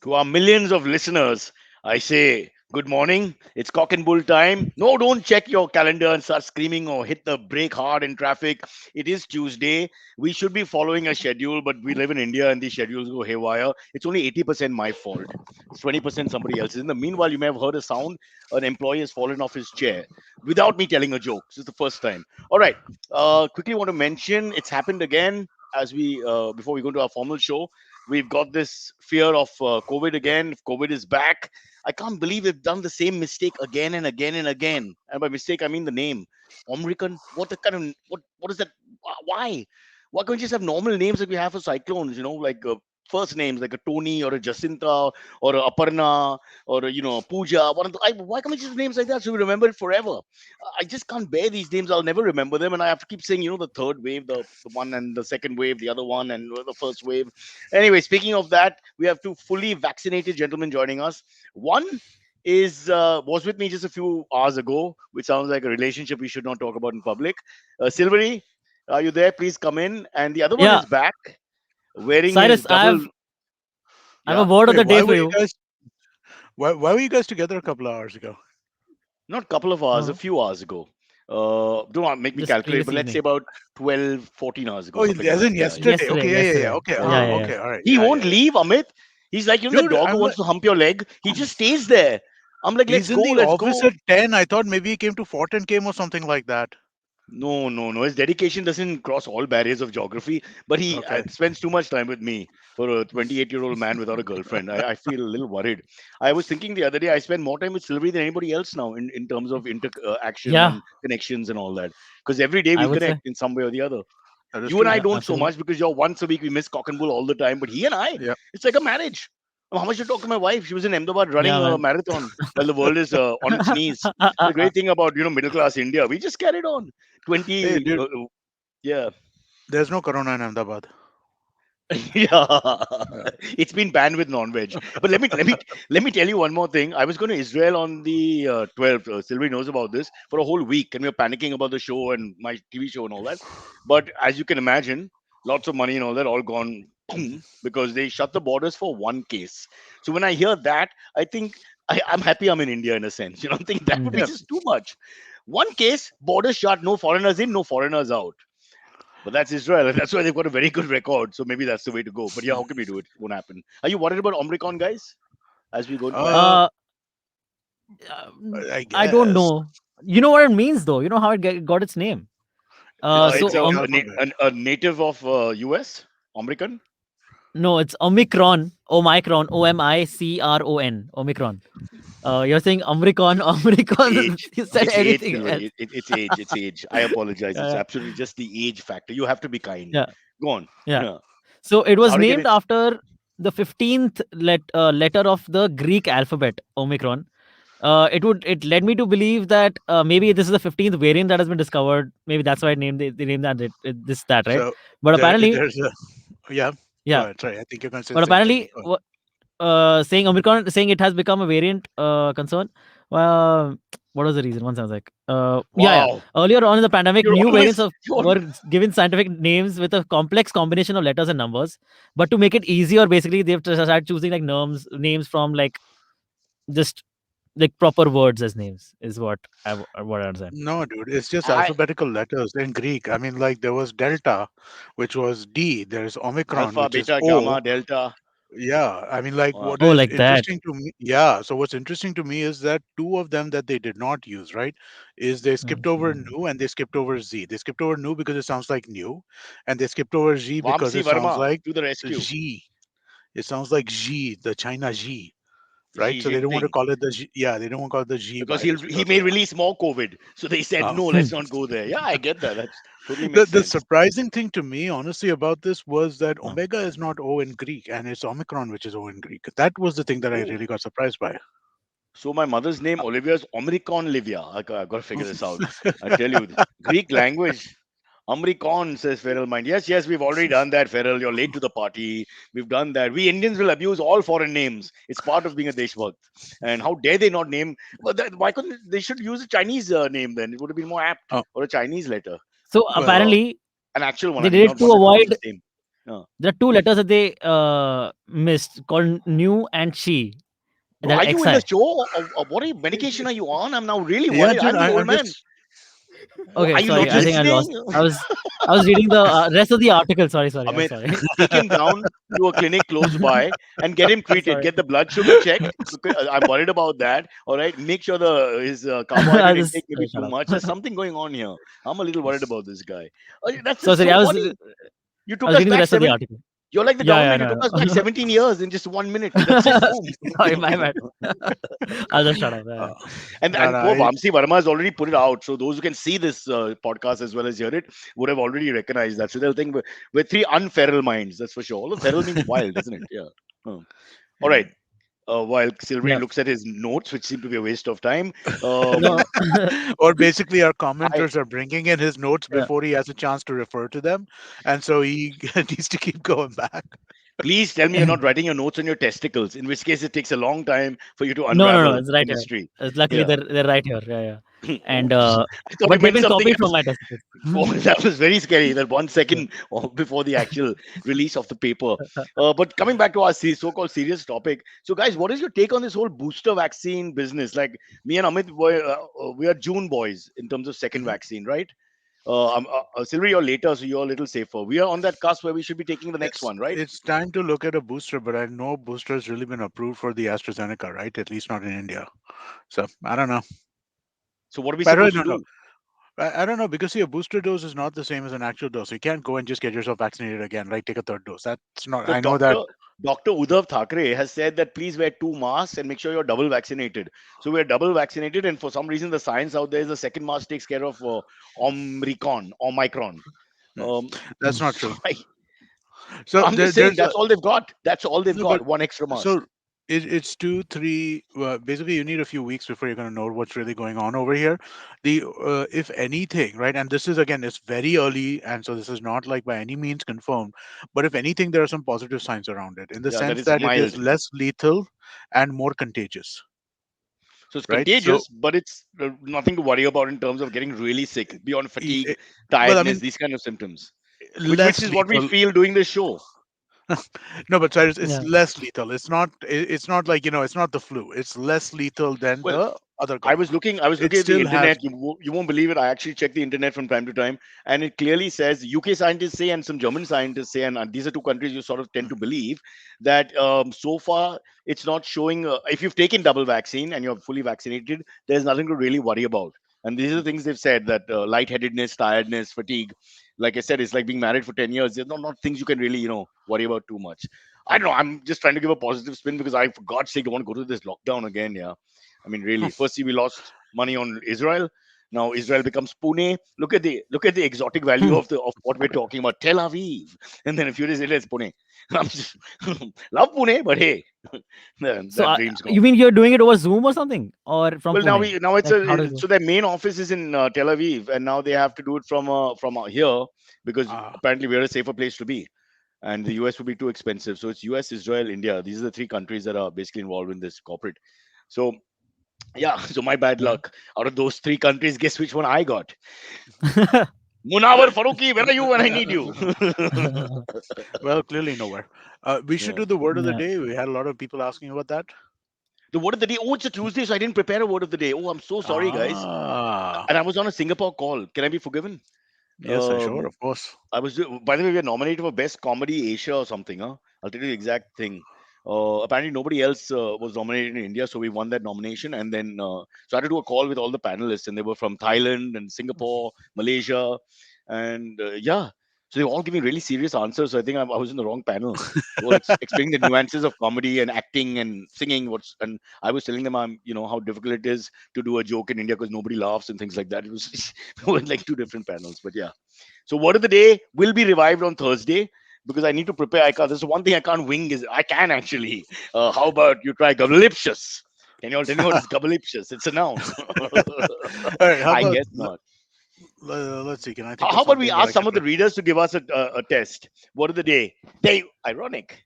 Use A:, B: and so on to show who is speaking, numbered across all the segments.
A: To our millions of listeners, I say good morning. It's cock and bull time. No, don't check your calendar and start screaming or hit the brake hard in traffic. It is Tuesday. We should be following a schedule, but we live in India and these schedules go haywire. It's only 80% my fault. It's 20% somebody else's. In the meanwhile, you may have heard a sound. An employee has fallen off his chair without me telling a joke. This is the first time. All right. Quickly want to mention it's happened again as we before we go to our formal show. We've got this fear of COVID again. If COVID is back, I can't believe we've done the same mistake again and again and again. And by mistake, I mean the name Omicron. What the kind of what is that? Why? Why can't we just have normal names like we have for cyclones? Like first names like a Tony or a Jacinta or a Aparna or Pooja. Why can't we just have names like that so we remember it forever? I just can't bear these names. I'll never remember them, and I have to keep saying the third wave, the one and the second wave, the other one and the first wave. Anyway, speaking of that, we have two fully vaccinated gentlemen joining us. One is was with me just a few hours ago, which sounds like a relationship we should not talk about in public. Silvery, are you there? Please come in. And the other one
B: Yeah,
A: is back wearing his
B: Cyrus,
A: double.
B: I have a
A: Yeah,
B: word of
C: Wait,
B: the day
C: why
B: for
C: were you
B: you.
C: guys why were you guys together a couple of hours ago?
A: not a couple of hours, a
B: No,
A: few hours ago. Don't make me
B: just
A: calculate,
B: previous
A: but let's say
B: evening.
A: about 12, 14 hours ago,
C: Oh,
A: something like
C: as
A: that.
C: in
A: Yeah, yeah.
C: yesterday.
B: Yesterday,
C: Okay, yeah.
B: yesterday.
C: Okay,
B: Yeah,
A: Ah.
B: yeah, yeah.
C: okay, all right,
A: He won't
C: yeah.
A: leave, Amit. He's like, the
C: Dude,
A: dog who
C: I'm
A: wants
C: like,
A: to hump your leg. He just stays there. I'm like, let's
C: he's in
A: go,
C: the
A: let's
C: office
A: go.
C: at 10. I thought maybe he came to Fort and came or something like that.
A: No, no, no. His dedication doesn't cross all barriers of geography, but he
C: Okay.
A: spends too much time with me for a 28-year-old man without a girlfriend. I feel a little worried. I was thinking the other day, I spend more time with Sylvie than anybody else now in terms of interaction
B: Yeah,
A: and connections and all that. Because every day
B: I
A: we
B: would
A: connect
B: say.
A: in some way or the other.
C: That is
A: You and
C: true.
A: I
B: Yeah,
A: don't so
B: absolutely.
A: much because you're once a week, we miss cock and bull all the time. But he and I,
C: Yeah.
A: it's like a marriage. How much you talk to my wife? She was in Ahmedabad running
B: Yeah,
A: a
B: man.
A: marathon while the world is on its knees. The great thing about middle class India, we just carried on.
C: Hey,
A: 20,
C: dude,
A: yeah,
C: there's no corona in Ahmedabad.
A: yeah. It's been banned with non-veg. But let me tell you one more thing. I was going to Israel on the 12th. Sylvie knows about this for a whole week, and we were panicking about the show and my TV show and all that. But as you can imagine, lots of money and all that all gone because they shut the borders for one case. So when I hear that, I think I'm happy I'm in India in a sense. I'm thinking that would be
C: Yeah.
B: Mm.
A: just too much. One case, borders shut, no foreigners in, no foreigners out. But that's Israel, and that's why they've got a very good record. So maybe that's the way to go. But yeah, how can we do it? It won't happen. Are you worried about Omicron, guys? As we go into that,
C: Uh,
B: Uh,
C: I
B: I don't
C: guess.
B: know. You know what it means, though. You know how got its name.
C: It's
B: So
A: it's
C: the alphabet.
A: a native of US, Omicron.
B: no, it's Omicron. Omicron. Omicron. Omicron. You're saying Omicron. Omicron.
A: Age.
B: You said
A: It's age,
B: anything
A: Silvery.
B: else.
A: It's age. It's age. I apologize. It's
B: Yeah,
A: absolutely just the age factor. You have to be kind.
B: yeah,
A: Go on.
B: yeah.
A: Yeah.
B: So it
A: So how
B: was
A: to get
B: named
A: it?
B: after the 15th letter of the Greek alphabet, Omicron. It led me to believe that maybe this is the 15th variant that has been discovered. Maybe that's why they named this that, right?
C: So
B: But apparently,
C: there's a yeah. Go
B: yeah.
C: ahead. Sorry, I think you're going to say
B: But
C: the same thing.
B: apparently, saying Omicron, saying it has become a variant concern. Uh, what was the reason? One sounds like, yeah.
A: Wow.
B: Earlier on in the pandemic,
A: You're
B: new variants
A: always
B: of
A: you're
B: were given scientific names with a complex combination of letters and numbers. But to make it easier, basically, they've started choosing like names from like just like proper words as names is what I understand.
C: No, dude, it's just
A: I
C: alphabetical letters in Greek. I mean, like there was Delta, which was D. There's Omicron,
A: alpha,
C: which is
A: beta,
C: O.
A: gamma, delta.
C: Yeah, I mean, like
A: Wow.
C: what
B: Oh,
C: is
B: like that.
C: interesting to me, yeah. So what's interesting to me is that two of them that they did not use, right, is they skipped over
B: Mhm.
C: new and they skipped over Z. They skipped over new because it sounds like new, and they skipped over Z because
A: Vamsi
C: it sounds
A: Verma
C: like
A: to the rescue.
C: G. It sounds like G, the China G, right?
A: Xi
C: So they don't want to
A: Jinping.
C: call it the G. Yeah, they don't want to call it the G
A: Because
C: virus
A: he
C: because of
A: may
C: that.
A: release more COVID. So they said,
C: Uh,
A: no,
B: Hmm.
A: let's not go there. Yeah, I get that. That's totally
C: the
A: makes
C: the
A: sense.
C: surprising thing to me, honestly, about this was that
B: Huh.
C: Omega is not O in Greek, and it's Omicron which is O in Greek. That was the thing that I
A: Oh,
C: really got surprised by.
A: so my mother's name Olivia is Omricon Livia. I got to figure this out. I tell you, Greek language. Omricon, says Feral Mind. Yes, yes, we've already done that, Feral. You're late to the party. We've done that. We Indians will abuse all foreign names. It's part of being a Deshbhakt. And how dare they not name? Well, why couldn't they should use a Chinese name then? It would have been more apt,
C: Oh,
A: or a Chinese letter.
B: So
C: well,
A: Uh,
B: apparently
A: an actual one,
B: they
A: I mean,
B: did
A: not
B: it to
A: one that looks the
B: avoid
A: same. Uh,
B: There are two letters that they missed called new and she.
A: bro,
B: That
A: are you in the
B: XI.
A: show? Or what medication are you on? I'm now really
C: Yeah,
A: worried.
C: dude,
A: I'm the old
C: I'm
A: man.
C: just
B: Okay,
A: Are you
B: sorry.
A: not
B: I think I lost.
A: listening?
B: I was reading the rest of the article. Sorry. I'm
A: Amit,
B: sorry.
A: take him down to a clinic close by and get him treated.
B: Sorry.
A: Get the blood sugar checked. Because I'm worried about that. All right. Make sure his
B: I
A: carbohydrate
B: just
A: intake may be too
B: shut
A: much.
B: up.
A: There's something going on here. I'm a little worried about this guy. That's
B: So
A: just
B: sorry.
A: so
B: I was
A: funny. You
B: I
A: took
B: was
A: us
B: reading the
A: back
B: rest of the
A: 7.
B: article.
A: You're like the
B: Yeah,
A: government.
B: I
A: You took us back
B: know.
A: 17 years in just 1 minute. That's it. Boom.
B: Sorry, my bad. I'll just shut up.
C: uh,
B: Yeah.
C: no,
A: And
C: no,
A: poor Vamsi Verma has already put it out. So those who can see this podcast as well as hear it would have already recognized that. So they'll think we're three unferal minds. That's for sure. Although feral means wild, doesn't it? Yeah. All right. While Silvery
B: Yeah.
A: looks at his notes, which seem to be a waste of time, um,
B: No.
C: or basically our
A: I
C: commenters are bringing in his notes
B: Yeah.
C: before he has a chance to refer to them, and so he needs to keep going back.
A: please tell me you're not writing your notes on your testicles. In which case, it takes a long time for you to
B: No.
A: unravel
B: It's right
A: the
B: here.
A: mystery.
B: Luckily,
A: Yeah.
B: they're right here. Yeah. And
A: Oops. I thought you
B: but they've
A: meant
B: been
A: something
B: copied from
A: else.
B: my testicles.
A: Oh, that was very scary. That one
B: Yeah.
A: second before the actual release of the paper. But coming back to our so-called serious topic. So, guys, what is your take on this whole booster vaccine business? Like me and Amit, we are June boys in terms of second
C: Mhm.
A: vaccine, right? Sylvie, you're later, so you're a little safer. We are on that cusp where we should be taking the next
C: It's
A: one, right?
C: it's time to look at a booster, but I know booster has really been approved for the AstraZeneca, right? At least not in India. So I don't know.
A: So, what are we
C: I really
A: supposed to
C: don't know.
A: do?
C: I don't know because see, a booster dose is not the same as an actual dose. You can't go and just get yourself vaccinated again, like take a third dose. That's not.
A: So
C: I know that.
A: Dr. Uddhav Thackeray has said that please wear 2 masks and make sure you're double vaccinated. So we're double vaccinated, and for some reason, the science out there is the second mask takes care of Omicron.
C: Hmm,
A: Um,
C: that's
B: Mm.
C: not
A: so
C: true. So
A: I'm just saying
C: there's
A: that's
C: a
A: all they've got. That's all they've
C: no, but
A: got. One extra mask.
C: so it's 2 3 basically you need a few weeks before you're going to know what's really going on over here. The if anything, right, and this is again it's very early, and so this is not like by any means confirmed, but if anything there are some positive signs around it in the
A: Yeah, that
C: sense
A: is
C: that it is
A: mild.
C: less lethal and more contagious,
A: So it's
C: right? So
A: contagious, but it's nothing to worry about in terms of getting really sick beyond
C: e-
A: fatigue,
C: e- well, I
A: tiredness,
C: mean,
A: these kind of symptoms. Which
C: less
A: is what we
C: lethal.
A: feel doing this show.
C: No, but Cyrus, it's
B: Yeah.
C: less lethal. It's not like it's not the flu. It's less lethal than
A: Well,
C: the other
A: I was
C: corona.
A: looking. I was
C: It
A: looking at the
C: still has.
A: internet. You won't believe it. I actually check the internet from time to time, and it clearly says UK scientists say and some German scientists say, and these are two countries you sort of tend to believe that so far it's not showing. If you've taken double vaccine and you're fully vaccinated, there's nothing to really worry about. And these are the things they've said that lightheadedness, tiredness, fatigue. Like I said, it's like being married for 10 years. They're not things you can really worry about too much. I don't know. I'm just trying to give a positive spin because I, for God's sake, don't want to go to this lockdown again. Yeah. I mean, really. Firstly, we lost money on Israel. Now Israel becomes Pune. Look at the exotic value of what we're talking about. Tel Aviv, and then a few days later it's Pune. I'm just love Pune, but hey,
B: So
A: that dream's
B: you
A: gone.
B: mean you're doing it over Zoom or something, or from
A: Well, now
B: Pune?
A: we now it's
B: Like how does
A: a
B: it?
A: so their main office is in Tel Aviv, and now they have to do it from here because
C: Uh,
A: apparently we're a safer place to be, and the US would be too expensive. So it's US, Israel, India. These are the three countries that are basically involved in this corporate. So yeah, so my bad
B: Yeah.
A: luck. Out of those three countries, guess which one I got? Munawar Faruqi, where are you when I need you?
C: well, clearly nowhere. We should
A: Yeah.
C: do the word of the
B: Yeah.
C: day. We had a lot of people asking about that.
A: The word of the day. Oh, it's a Tuesday, so I didn't prepare a word of the day. Oh, I'm so sorry, guys.
C: Ah,
A: And I was on a Singapore call. Can I be forgiven?
C: yes, I sure,
A: Um,
C: of course.
A: I was. By the way, we are nominated for Best Comedy Asia or something. Huh? I'll tell you the exact thing. Apparently, nobody else was nominated in India, so we won that nomination. And then, so I had to do a call with all the panelists, and they were from Thailand and Singapore, Malaysia, and yeah. So they were all giving really serious answers. So I think I was in the wrong panel. They were explaining the nuances of comedy and acting and singing. And I was telling them, how difficult it is to do a joke in India because nobody laughs and things like that. It was it was like two different panels, but yeah. So word of the day will be revived on Thursday because I need to prepare. I can't. This is one thing I can't wing. Is I can actually. How about you try gabaliptious? Can you all tell me what is gabaliptious? It's a noun.
C: All right, how
A: I
C: about
A: guess not.
C: let's see. Can I think
A: How
C: of
A: about we
C: something that
A: ask
C: I
A: some
C: can?
A: of the readers to give us a test? Word of the day. They ironic.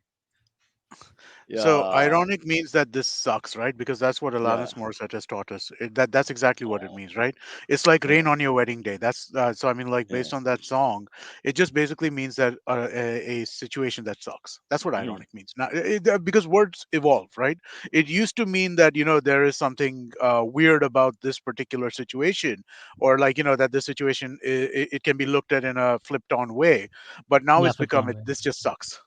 C: So
A: Yeah,
C: ironic means that this sucks, right? Because that's what
A: yeah,
C: Alanis Morissette has taught us. That's exactly what it
A: yeah,
C: means, right? It's like
A: yeah,
C: rain on your wedding day. That's so. I mean, like
A: yeah.
C: based on that song, it just basically means that a situation that sucks. That's what
A: Mhm.
C: ironic means. Now, because words evolve, right? It used to mean that there is something weird about this particular situation, or like that this situation it can be looked at in a flipped on way. But now
B: Yeah,
C: it's
B: flip
C: become
B: on
C: it.
B: way.
C: This just sucks.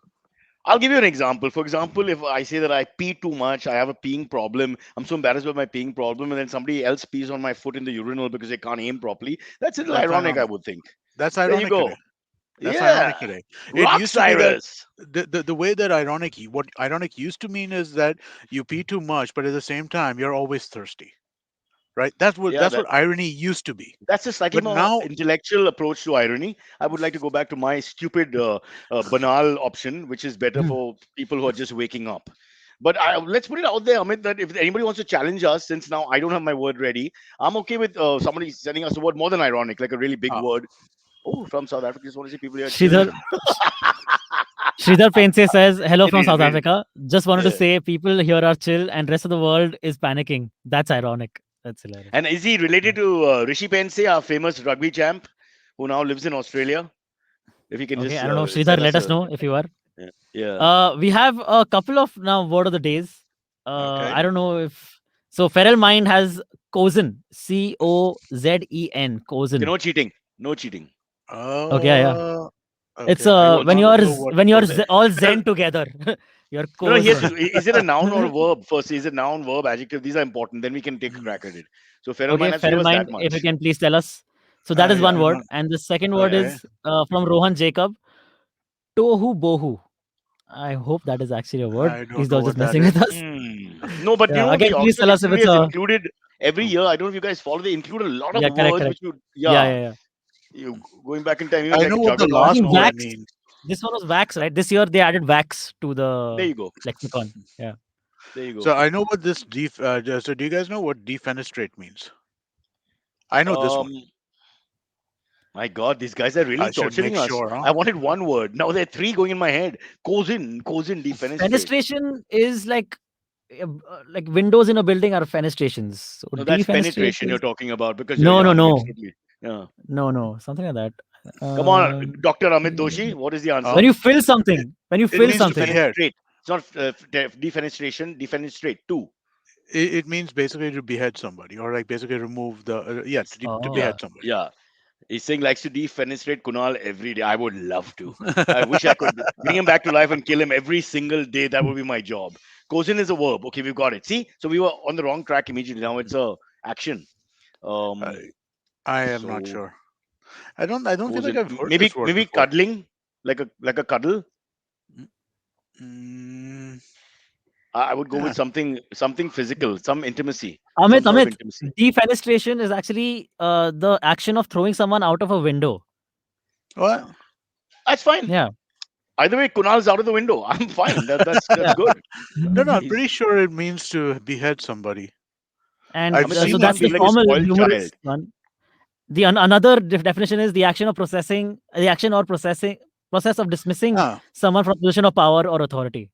A: I'll give you an example. For example, if I say that I pee too much, I have a peeing problem. I'm so embarrassed by my peeing problem, and then somebody else pees on my foot in the urinal because they can't aim properly. That's a little
C: That's
A: ironic, I
C: ironic.
A: would think.
C: That's
A: There you
C: ironic today.
A: go.
C: That's ironic
A: Yeah,
C: today. It
A: rock
C: used to be that
A: Cyrus.
C: the way that what ironic used to mean is that you pee too much, but at the same time you're always thirsty, right?
A: Yeah,
C: That's what irony used to be.
A: that's a slightly
C: But
A: more
C: now,
A: intellectual approach to irony. I would like to go back to my stupid, banal option, which is better for people who are just waking up. But let's put it out there, Amit, that if anybody wants to challenge us, since now I don't have my word ready, I'm okay with somebody sending us a word more than ironic, like a really big
C: uh,
A: word. Oh, from South Africa, just want to see people here chill.
B: Sridhar Sridhar Pense says, "Hello from
A: Read,
B: South
A: read.
B: Africa. Just wanted to
A: Yeah.
B: say people here are chill and rest of the world is panicking. That's ironic. That's hilarious."
A: And is he
B: Yeah.
A: related to Rishi Pense, our famous rugby champ, who now lives in Australia? If you can
B: Okay,
A: just
B: I don't know. Sridhar,
A: send
B: let
A: us
B: us
A: a
B: know if you are.
A: yeah. Yeah.
B: We have a couple of now word of the days.
C: okay.
B: I don't know if so. Feral Mind has Cozen, Cozen,
A: Okay,
B: Cozen.
A: no cheating. No cheating.
B: Okay, yeah, yeah.
C: Uh,
B: It's
C: okay. I do
B: when
C: not
B: you're
C: know what
B: when you're
C: goes.
B: all
A: Well,
B: zen together. You're
A: no, no. Here's
B: Cozen.
A: is it a noun or a verb? First, is it noun, verb, adjective? These are important. Then we can take a
C: Hmm.
A: crack at it. So feral
B: Okay,
A: mind has to give
B: Feral
A: us that
B: Mind, if you
A: much.
B: can please tell us. So that is
C: I
B: one
C: do
B: word,
C: not.
B: and the second word
A: Yeah.
C: Okay.
B: is from Rohan Jacob, Tohu Bohu. I hope that is actually a word.
C: I don't
B: He's
C: know
B: not just
C: what that
B: messing
C: is.
B: with us.
A: No, but
B: Yeah.
A: the
B: Again, please
A: Oxford
B: tell us if
A: Dictionary
B: it's
A: has
B: a
A: included every
C: Hmm.
A: year. I don't know if you guys follow. They include a lot of
B: yeah, correct,
A: words
B: correct.
A: which you
B: Yeah,
A: yeah.
B: yeah, yeah.
A: You going back in time, even
C: I
A: like
C: know what the
B: I
A: juggernaut.
C: last
B: think
A: No,
C: word
B: wax.
C: means.
B: This one was wax, right? This year they added wax to
A: there
B: the
A: you go.
B: lexicon. Yeah.
A: There you
C: So
A: go.
C: I know what this so do you guys know what defenestrate means? I know this one.
A: Um, my God, these guys are really
C: I should make
A: torturing us.
C: sure, huh?
A: I wanted one word. Now there are three going in my head. Cosin, defenestrate.
B: Fenestration is like windows in a building are fenestrations. So
A: No, that's
B: defenestrate
A: penetration you're
B: is
A: talking about because you're
B: no, no,
A: young.
B: no,
A: Absolutely. Yeah.
B: no, no, something like that.
A: Come on,
B: Uh,
A: Dr. Amit Doshi. What is the
C: Huh?
B: when
A: answer?
B: you fill something, when you
C: It
B: fill
C: means to
B: something.
C: behead.
A: Defenestrate. It's not defenestration. Defenestrate. Two.
C: It means basically to behead somebody, or like basically remove the yeah, to
A: Yeah.
B: Oh,
C: behead somebody.
A: Yeah. He's saying likes to defenestrate Kunal every day. I would love to. I wish I could bring him back to life and kill him every single day. That would be my job. Cousin is a verb. Okay, we've got it. See, so we were on the wrong track immediately. Now it's a action.
C: I,
A: Um,
C: I am not
A: so
C: sure. I don't feel like
A: cousin,
C: I've heard
A: maybe
C: this word
A: maybe
C: before.
A: cuddling, like a cuddle.
C: Mm,
A: I would go with
C: yeah.
A: something physical, some intimacy,
B: Amit,
A: some sort of
B: Amit,
A: intimacy.
B: defenestration is actually the action of throwing someone out of a window.
C: Well,
A: That's fine.
B: Yeah,
A: Either way, Kunal's out of the window. I'm fine. That's
B: yeah.
A: good.
C: no, no, I'm
A: He's
C: pretty sure it means to behead somebody.
B: And
C: I've
A: Amit. Let's
B: so
C: seen
A: not
B: that's
C: that
B: the
A: behave like a
C: before.
B: formal
A: spoiled child.
B: humorous one. The another definition is the action of processing, the action or process of dismissing
C: Ah,
B: someone from position of power or authority.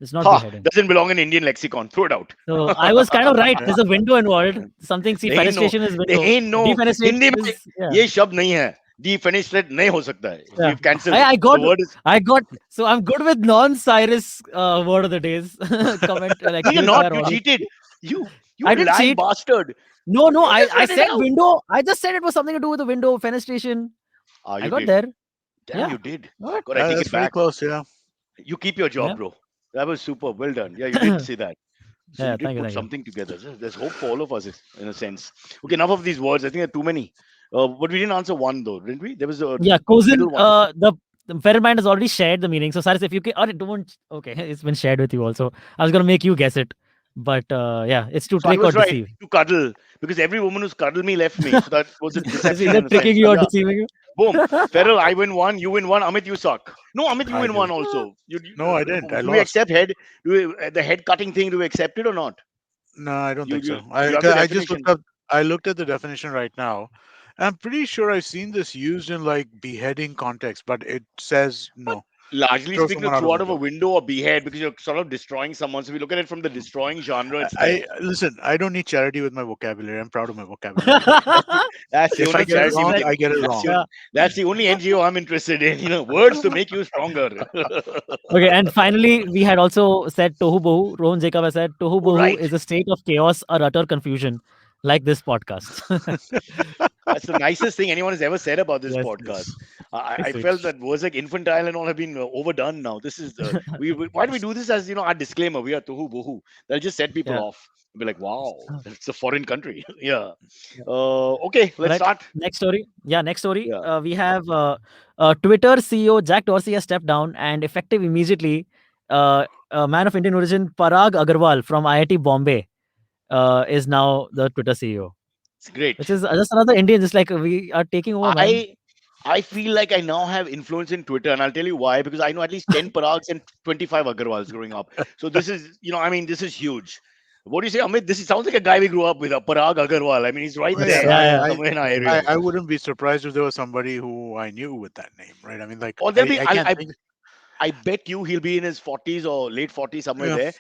B: It's not
A: Ha!
B: beheading.
A: Doesn't belong in Indian lexicon. Throw it out.
B: So I was kind of right.
C: okay.
B: There's a window involved. Something. See,
A: नहीं no
B: fenestration is window.
A: नहीं no
B: Defenestration
A: Hindi में
B: is yeah.
A: ये शब्द नहीं है defenestrate नहीं हो सकता है
B: Yeah.
A: we've cancelled it
B: I
A: the
B: got
A: word is
B: I got so I'm good with non-Cyrus word of the days. Comment like
A: no you're
B: given by
A: not
B: our
A: you
B: audience.
A: cheated you
B: I
A: you
B: didn't
A: lying
B: cheat.
A: bastard
B: No, no,
A: you
B: I,
A: just
B: I
A: read it
B: said
A: out
B: window. I just said it was something to do with the window fenestration.
A: ah
B: I
A: you
B: got
A: did
B: there.
A: damn
B: Yeah.
A: you did
B: What?
A: God I take
C: That's
A: it
C: very
A: back
C: close. Yeah.
A: you keep your job
B: Yeah.
A: bro that was super well done yeah you did say that so
B: Yeah,
A: you
B: thank
A: did
B: you,
A: put
B: thank you.
A: something together there's hope for all of us in a sense okay enough of these words I think there are too many but we didn't answer one though didn't we there was a
B: Yeah, cousin.
A: middle one
B: The fair mind has already shared the meaning. So, Cyrus, if you can, or don't. Okay, it's been shared with you also. I was gonna make you guess it, but yeah, it's to
A: So I
B: trick or
A: was right
B: deceive.
A: to cuddle because every woman who's cuddled me left me. So that was a
B: Is
A: deception
B: either
A: in a
B: tricking
A: sense.
B: you
A: So
B: or
A: yeah,
B: deceiving you.
A: boom. Feral, I win one, you win one. Amit, you suck. No, Amit, you
C: I
A: win
C: do.
A: one also.
C: No, I didn't. I
A: Do we
C: lost.
A: accept head? Do we, the head cutting thing? Do we accept it or not?
C: No, I don't
A: You
C: think
A: you
C: so.
A: you
C: I
A: have the
C: 'cause I just looked
A: definition.
C: up. I looked at the definition right now. I'm pretty sure I've seen this used in like beheading context, but it says
A: But
C: no.
A: largely
C: throw
A: speaking, to
C: someone out of
A: throw
C: the
A: out of a
C: window.
A: window or behead because you're sort of destroying someone. So we look at it from the destroying genre, it's there.
C: Listen. I don't need charity with my vocabulary. I'm proud of my vocabulary.
A: That's that's the
C: If I
A: only
C: get it
A: charity
C: wrong,
A: we
B: Well,
A: can.
C: I get it
A: That's
C: wrong.
A: the
B: yeah.
A: that's the only NGO I'm interested in. Words to make you stronger.
B: Okay, and finally, we had also said Tohu Bohu. Rohan Jacob has said Tohu
A: Oh,
B: Bohu
A: right.
B: is a state of chaos or utter confusion, like this podcast.
A: That's the nicest thing anyone has ever said about this
B: Yes,
A: podcast.
B: yes.
A: I
B: Very sweet.
A: felt that words like infantile and all have been overdone now. This is why do we do this as our disclaimer? We are tohu bohu. That'll just set people
B: Yeah.
A: off. Be like, wow,
B: Uh,
A: it's a foreign country. Yeah.
B: yeah.
A: Okay, let's
B: Right.
A: start.
B: Next story. Yeah, next story.
A: Yeah.
B: We have Twitter CEO Jack Dorsey has stepped down, and effective immediately, a man of Indian origin, Parag Agrawal from IIT Bombay, is now the Twitter CEO,
A: It's great.
B: which is just another Indian, just like we are taking over, man.
A: I I feel like I now have influence in Twitter, and I'll tell you why. Because I know at least 10 Parags and 25 Agarwals growing up. So this is, this is huge. What do you say, Amit? Sounds like a guy we grew up with, a Parag Agarwal. I mean, he's right
C: Well,
B: Yes,
C: yeah,
A: there,
B: yeah, yeah.
A: somewhere in our
C: I,
A: area.
C: I wouldn't be surprised if there was somebody who I knew with that name, right? I mean, like
A: Or there'll
C: I,
A: be,
C: I can't think.
A: I bet you he'll be in his 40s or late 40s somewhere
C: Yeah,
A: there,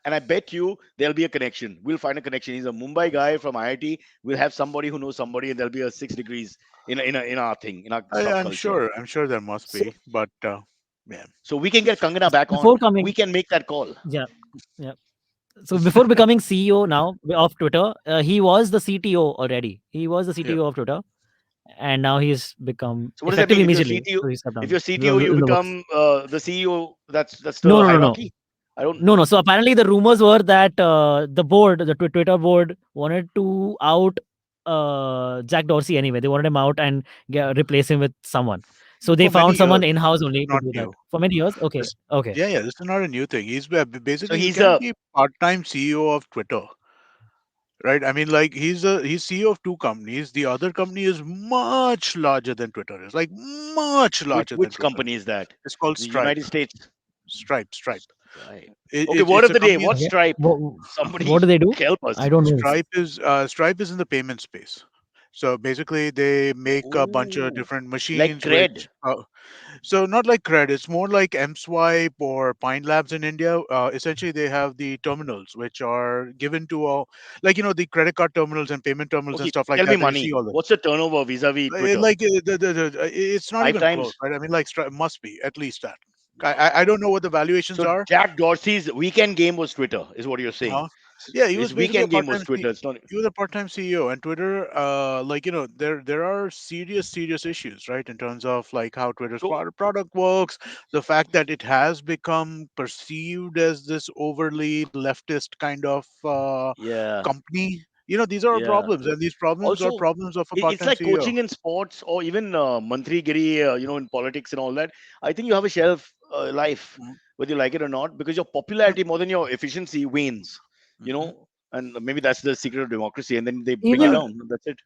A: and I bet you there'll be a connection. We'll find a connection. He's a Mumbai guy from IIT. We'll have somebody who knows somebody, and there'll be a 6 degrees in our thing, in our
C: I'm
A: subculture.
C: sure. I'm sure there must
B: So,
C: be, but yeah.
A: So we can get Kangana back
B: before
A: on. We
B: coming,
A: can make that call.
B: yeah, yeah. So before becoming CEO now of Twitter, he was the CTO already. He was the
C: Yeah.
B: CTO of Twitter, and now he's become
A: So what does that
B: effective
A: mean?
B: immediately. So he stepped
A: If
B: down
A: you're CTO, you
B: in the works.
A: become the CEO. That's
B: No,
A: the
B: no, no, no,
A: hierarchy. I don't.
B: no, no. So apparently the rumors were that the board, the Twitter board, wanted to out Jack Dorsey anyway. They wanted him out and replace him with someone. So they
C: For many
B: found someone
C: years,
B: in house only to
C: not
B: do that
C: new.
B: for many years. Okay,
C: This,
B: okay,
C: yeah. This is not a new thing.
A: So
C: Basically, you
A: he's
C: can
A: a
C: be part-time CEO of Twitter, right? I mean, like he's CEO of two companies. The other company is much larger than Twitter is, like much larger than
A: which
C: Twitter
A: company
C: is.
A: is that?
C: It's called
A: The
C: Stripe.
A: United States.
C: Stripe.
A: Right. Okay. Word
C: It's
A: of
C: a
A: the day.
C: company.
A: What's
B: okay.
A: Stripe?
B: What
A: Somebody
B: do they do?
A: help us.
B: I don't know this.
C: Stripe is in the payment space. So basically, they make a bunch of
A: Oh,
C: different
A: like
C: machines,
A: cred.
C: which so not like credit. It's more like M-Swipe or Pine Labs in India. Essentially, they have the terminals which are given to all, like the credit card terminals and payment terminals and
A: Okay.
C: stuff like
A: Tell me
C: that. That you see
A: money.
C: all the
A: What's the turnover vis-a-vis Twitter?
C: it's not
A: Five
C: even close,
A: times.
C: right? I mean, like Stripe must be at least that. I don't know what the valuations
A: So
C: are.
A: Jack Dorsey's weekend game was Twitter, is what you're saying.
C: Uh, yeah, he was
A: His
C: basically a
A: weekend game
C: part-time
A: was Twitter. It's not.
C: he was a part-time CEO, and Twitter, there are serious issues, right, in terms of like how Twitter's
A: So
C: product works, the fact that it has become perceived as this overly leftist kind of
A: yeah,
C: company. These are
A: yeah.
C: problems, and these problems are
A: Also,
C: problems of a
A: it's
C: part-time
A: like
C: CEO.
A: coaching in sports or even mantri giri, in politics and all that. I think you have a shelf life,
C: Mhm.
A: whether you like it or not, because your
C: Yeah.
A: popularity more than your efficiency wanes. You
C: Mhm.
A: know, and maybe that's the secret of democracy. And then they bring you
C: Uh,
B: Even
A: down. That's it.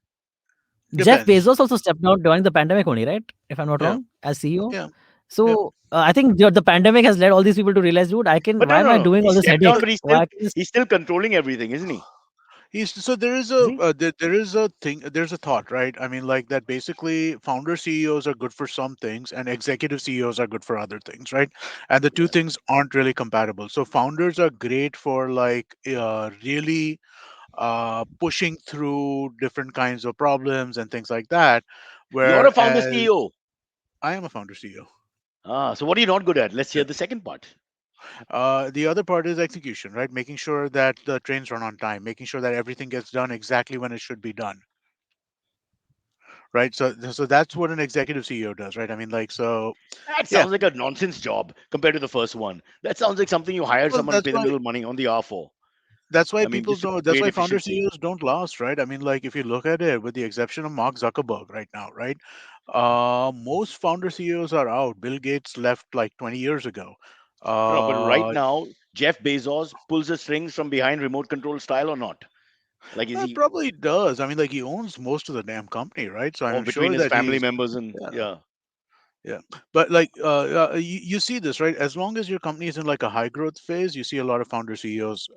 B: Jeff
C: Depends.
B: Bezos also stepped out during the pandemic only, right? If I'm not
C: Yeah,
B: wrong, as CEO.
C: yeah, yeah.
B: So I think the pandemic has led all these people to realize, dude, I can.
A: But no,
B: Why am
A: no,
B: I
A: no.
B: doing
A: He
B: all this
A: stepped
B: headache?
A: down, but
B: Why I can just,
A: he's still controlling everything, isn't he?
C: So there is
B: is
C: a
B: he?
C: there's a thought, right? I mean, like that basically founder CEOs are good for some things and executive CEOs are good for other things, right? And the two
A: Yeah.
C: things aren't really compatible. So founders are great for like really pushing through different kinds of problems and things like that.
A: You're a founder
C: Whereas
A: CEO.
C: I am a founder CEO.
A: So what are you not good at? Let's hear the second part.
C: The other part is execution, right? Making sure that the trains run on time, making sure that everything gets done exactly when it should be done, right? So that's what an executive CEO does, right? I mean, like, so
A: That
C: yeah.
A: sounds like a nonsense job compared to the first one. That sounds like something you hire
C: Well,
A: someone and pay them a little money on the hour for. I mean,
C: people
A: just to
C: don't. That's
A: create
C: why founder
A: efficiency.
C: CEOs don't last, right? I mean, like, if you look at it, with the exception of Mark Zuckerberg right now, right? Most founder CEOs are out. Bill Gates left like 20 years ago.
A: No, no, but right
C: Uh,
A: now, Jeff Bezos pulls the strings from behind remote control style or not? Like, is he
C: probably does. I mean, like, he owns most of the damn company, right? So
A: or
C: I'm
A: between
C: sure
A: his
C: that
A: family
C: he's
A: members and
C: yeah.
A: yeah.
C: Yeah, but like you see this, right? As long as your company is in like a high growth phase, you see a lot of founder CEOs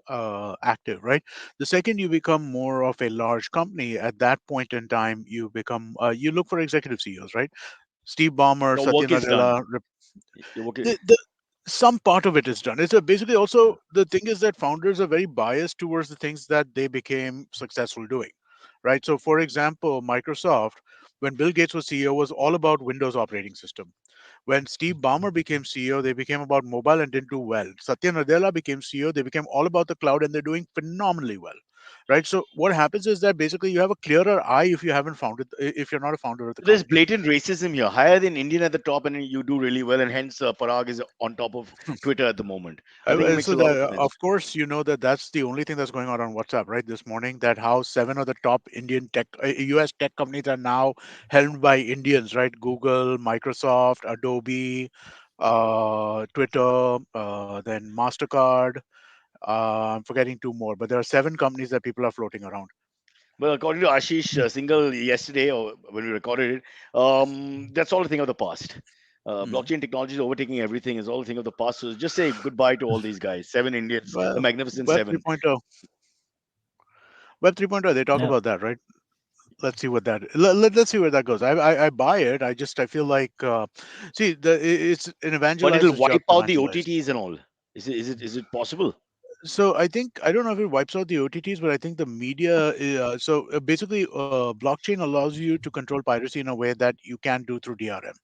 C: active, right? The second you become more of a large company, at that point in time, you become you look for executive CEOs, right? Steve Ballmer,
A: Your
C: Satya
A: work is done.
C: Nadella.
A: You're okay.
C: the some part of it is done. It's basically also the thing is that founders are very biased towards the things that they became successful doing, right? So, for example, Microsoft, when Bill Gates was CEO, was all about Windows operating system. When Steve Ballmer became CEO, they became about mobile and didn't do well. Satya Nadella became CEO, they became all about the cloud and they're doing phenomenally well, right? So what happens is that basically you have a clearer eye if you haven't founded, if you're not a founder of the
A: There's
C: company.
A: blatant racism here. Hire an Indian at the top, and you do really well, and hence Parag is on top of Twitter at the moment. I think it makes
C: So
A: a lot of
C: that,
A: sense.
C: of course, you know that that's the only thing that's going on WhatsApp, right? This morning, that how seven of the top Indian tech, US tech companies are now helmed by Indians, right? Google, Microsoft, Adobe, Twitter, then Mastercard. I'm forgetting two more, but there are seven companies that people are floating around.
A: Well, according to Ashish Singhal yesterday, or when we recorded it, that's all a thing of the past.
C: Hmm.
A: Blockchain technology is overtaking everything. Is all a thing of the past. So just say goodbye to all these guys. Seven Indians, the
C: Well,
A: Magnificent
C: Web
A: Seven.
C: 3.0, Web 3.0, they talk
B: Yeah.
C: about that, right? Let's see what that let's see where that goes. I buy it. I feel like see it's an
A: But it'll
C: evangelizer's job
A: wipe
C: to
A: out the
C: evangelize.
A: OTTs and all. Is it possible?
C: So I think I don't know if it wipes out the OTTs, but I think the media. Basically, blockchain allows you to control piracy in a way that you can't do through DRM,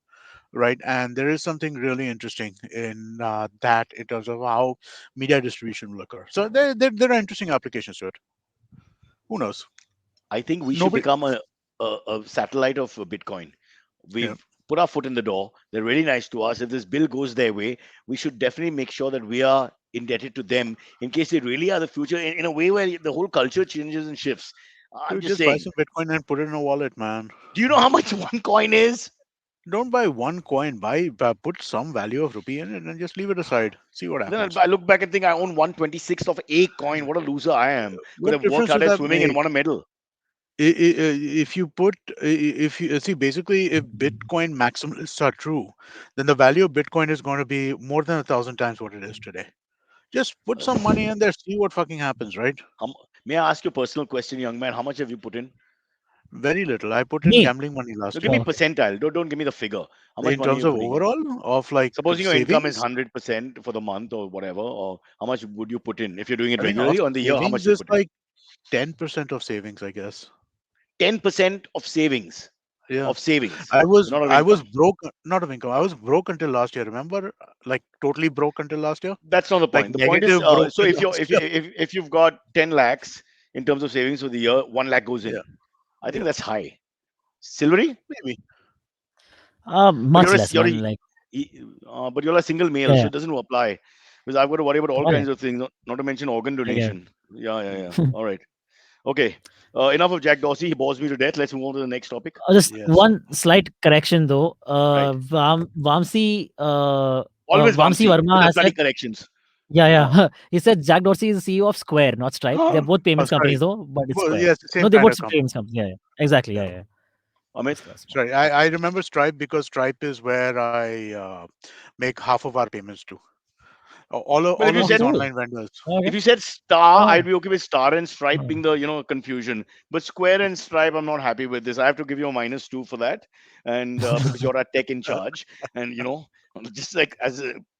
C: right? And there is something really interesting in that in terms of how media distribution will occur. So there are interesting applications to it. Who knows?
A: I think we should
C: Nobody.
A: become a satellite of Bitcoin.
C: Yeah.
A: We've put our foot in the door. They're really nice to us. If this bill goes their way, we should definitely make sure that we are indebted to them in case they really are the future in a way where the whole culture changes and shifts. I'm
C: Dude,
A: just
C: just buy
A: saying.
C: some Bitcoin and put it in a wallet, man.
A: Do you know how much one coin is?
C: Don't buy one coin. Put some value of rupee in it and just leave it aside. See what
A: Then
C: happens.
A: I look back and think I own 1/26th of a coin. What a loser I am. Could
C: What
A: have worked
C: difference does
A: hard at
C: that
A: swimming and
C: make?
A: won a medal.
C: If you put, if you see, basically, if Bitcoin maximalists are true, then the value of Bitcoin is going to be more than 1,000 times what it is today. Just put some money in there, see what fucking happens, right?
A: How, may I ask you a personal question, young man? How much have you put in?
C: Very little. I put in
B: Me.
C: gambling money
A: No,
C: last
A: give
C: year.
A: me
B: Oh, okay.
A: percentile. Don't give me the figure. How much
C: In
A: money
C: terms
A: you're
C: of
A: putting in?
C: overall, of like
A: Supposing your income is
C: savings,
A: 100% for the month or whatever, or how much would you put in if you're doing it
C: I think
A: regularly
C: of
A: on the year? How much
C: savings
A: you
C: is
A: put in?
C: like 10% of savings, I guess.
A: 10% of savings,
C: Yeah.
A: of savings,
C: I was
A: not of
C: I was
A: income.
C: broke, not of income. I was broke until last year. Remember, like totally broke until last year,
A: That's not the
C: like
A: point. The point is,
C: negative broke
A: so if
C: until
A: you're
C: last year.
A: if you've got 10 lakhs in terms of savings for the year, 1 lakh goes
C: Yeah,
A: in. I think
C: yeah,
A: that's high. Silvery,
C: maybe.
A: but
B: Much less, man. Like,
A: but you're a single male, so
B: yeah,
A: it doesn't apply. Because I've got to worry about all
B: yeah. Okay.
A: kinds of things, not to mention organ
B: I get
A: donation. Yeah, yeah, yeah.
B: it.
A: All right. Okay. Enough of Jack Dorsey. He bores me to death. Let's move on to the next topic.
B: Just
C: Yes.
B: one slight correction though.
A: Right. Always
B: Vamsi
A: Vamsi with
B: Verma
A: the
B: has
A: bloody
B: said,
A: corrections.
B: yeah,
A: Uh,
B: yeah. He said Jack Dorsey is the CEO of Square, not Stripe. They're both
C: Oh,
B: payments
C: sorry.
B: companies though, but it's
C: Well,
B: Square.
C: yes, the same
B: No, they're
C: kind
B: both
C: of company.
B: payments companies. Yeah, yeah. Exactly.
C: Yeah.
B: Yeah, yeah.
A: Amit.
B: That's smart.
C: Sorry, I remember Stripe because Stripe is where I make half of our payments to.
A: Well,
C: All
B: Oh,
C: of these
B: cool.
C: online vendors.
A: if
B: Okay.
A: you said Star,
B: Oh,
A: I'd be okay with Star and Stripe
B: oh.
A: being the confusion. But Square and Stripe, I'm not happy with this. I have to give you a -2 for that, and because you're a tech in charge, and just like